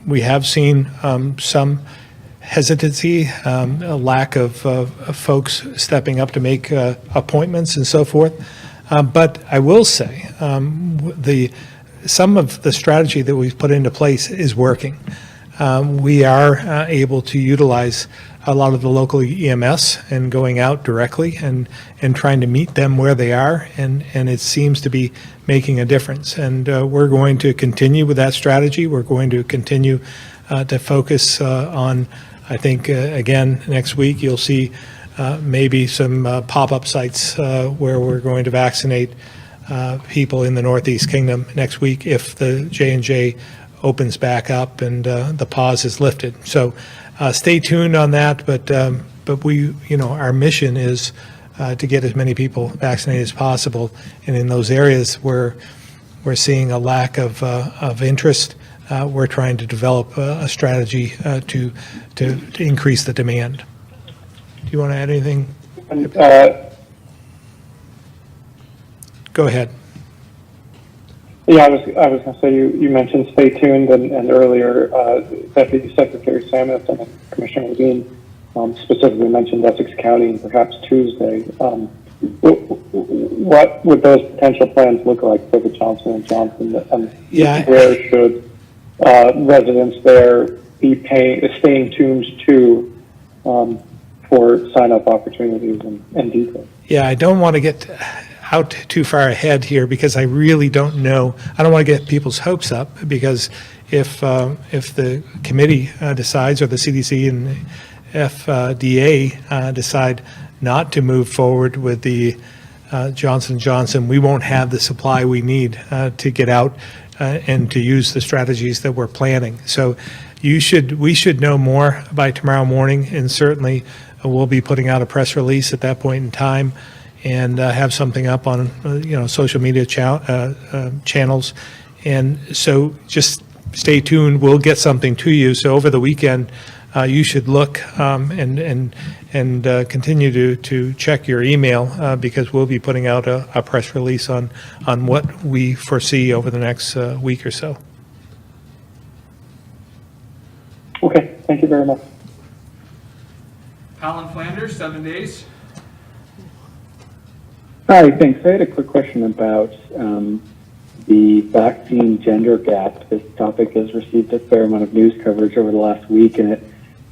we have seen some hesitancy, a lack of folks stepping up to make appointments and so forth. But I will say some of the strategy that we've put into place is working. We are able to utilize a lot of the local EMS and going out directly and trying to meet them where they are, and it seems to be making a difference. And we're going to continue with that strategy. We're going to continue to focus on, I think, again, next week you'll see maybe some pop-up sites where we're going to vaccinate people in the Northeast Kingdom next week if the J&J opens back up and the pause is lifted. So stay tuned on that, but we, our mission is to get as many people vaccinated as possible, and in those areas where we're seeing a lack of interest, we're trying to develop a strategy to increase the demand. Do you want to add anything? Go ahead. Yeah, I was going to say you mentioned stay tuned, and earlier Deputy Secretary Samuelson and Commissioner Levine specifically mentioned Essex County and perhaps Tuesday. What would those potential plans look like for the Johnson & Johnson? And where should residents there be staying tuned to for sign-up opportunities and details? Yeah, I don't want to get out too far ahead here because I really don't know. I don't want to get people's hopes up because if the committee decides, or the CDC and FDA decide not to move forward with the Johnson & Johnson, we won't have the supply we need to get out and to use the strategies that we're planning. So we should know more by tomorrow morning, and certainly we'll be putting out a press release at that point in time and have something up on social media channels. And so just stay tuned. We'll get something to you. So over the weekend, you should look and continue to check your email because we'll be putting out a press release on what we foresee over the next week or so. Okay, thank you very much. Colin Flanders, 7 days. Hi, thanks. I had a quick question about the vaccine gender gap. This topic has received a fair amount of news coverage over the last week, and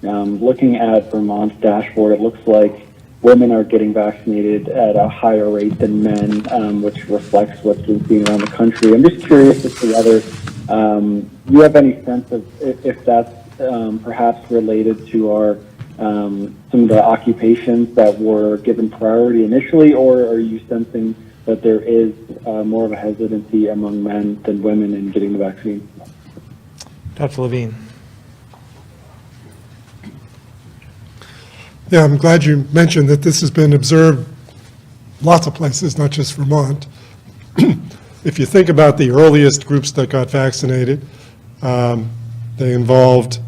looking at Vermont's dashboard, it looks like women are getting vaccinated at a higher rate than men, which reflects what's been seen around the country. I'm just curious as to whether you have any sense of if that's perhaps related to our some of the occupations that were given priority initially, or are you sensing that there is more of a hesitancy among men than women in getting the vaccine? Dr. Levine. Yeah, I'm glad you mentioned that this has been observed lots of places, not just Vermont. If you think about the earliest groups that got vaccinated, they involved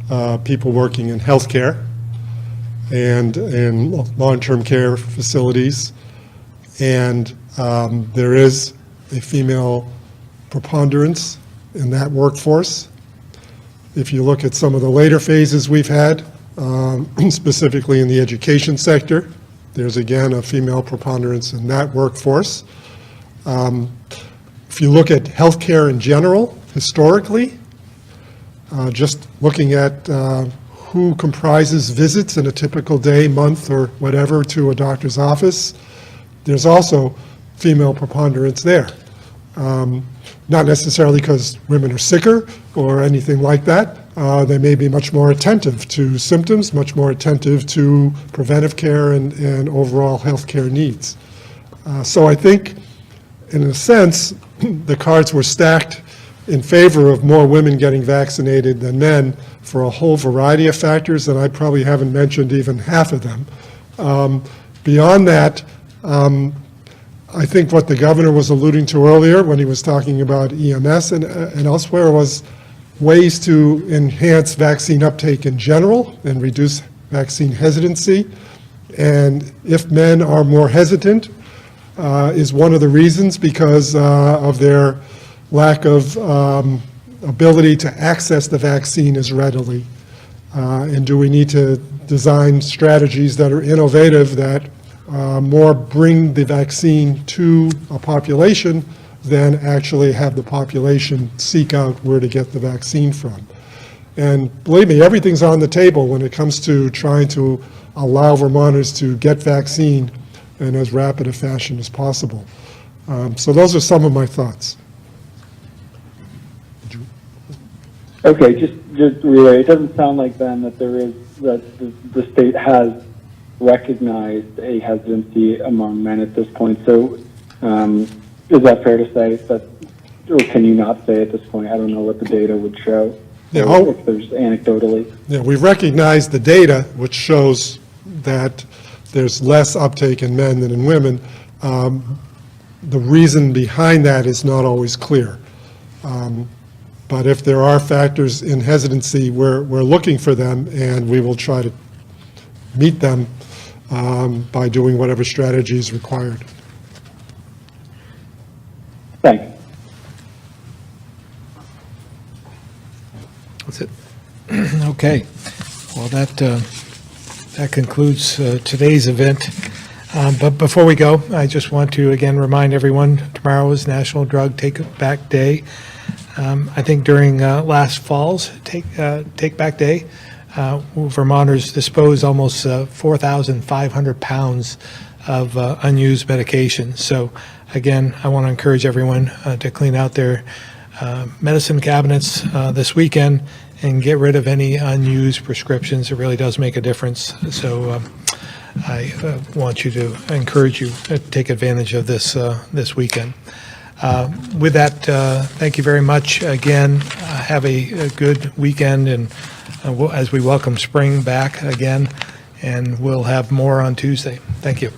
people working in healthcare and in long-term care facilities, and there is a female preponderance in that workforce. If you look at some of the later phases we've had, specifically in the education sector, there's again a female preponderance in that workforce. If you look at healthcare in general, historically, just looking at who comprises visits in a typical day, month, or whatever to a doctor's office, there's also female preponderance there. Not necessarily because women are sicker or anything like that. They may be much more attentive to symptoms, much more attentive to preventive care and overall health care needs. So I think, in a sense, the cards were stacked in favor of more women getting vaccinated than men for a whole variety of factors, and I probably haven't mentioned even half of them. Beyond that, I think what the governor was alluding to earlier when he was talking about EMS and elsewhere was ways to enhance vaccine uptake in general and reduce vaccine hesitancy. And if men are more hesitant, is one of the reasons because of their lack of ability to access the vaccine as readily. And do we need to design strategies that are innovative that more bring the vaccine to a population than actually have the population seek out where to get the vaccine from? And believe me, everything's on the table when it comes to trying to allow Vermonters to get vaccine in as rapid a fashion as possible. So those are some of my thoughts. Okay, just relay. It doesn't sound like then that there is that the state has recognized a hesitancy among men at this point. So is that fair to say that, or can you not say at this point? I don't know what the data would show. Yeah, if there's anecdotally. Yeah, we recognize the data, which shows that there's less uptake in men than in women. The reason behind that is not always clear. But if there are factors in hesitancy, we're looking for them, and we will try to meet them by doing whatever strategy is required. Thanks. That's it. Okay. Well, that concludes today's event. But before we go, I just want to again remind everyone tomorrow is National Drug Take Back Day. I think during last fall's Take Back Day, Vermonters disposed almost 4,500 pounds of unused medication. So again, I want to encourage everyone to clean out their medicine cabinets this weekend and get rid of any unused prescriptions. It really does make a difference. So I want you to encourage you to take advantage of this this weekend. With that, thank you very much again. Have a good weekend, and as we welcome spring back again, and we'll have more on Tuesday. Thank you.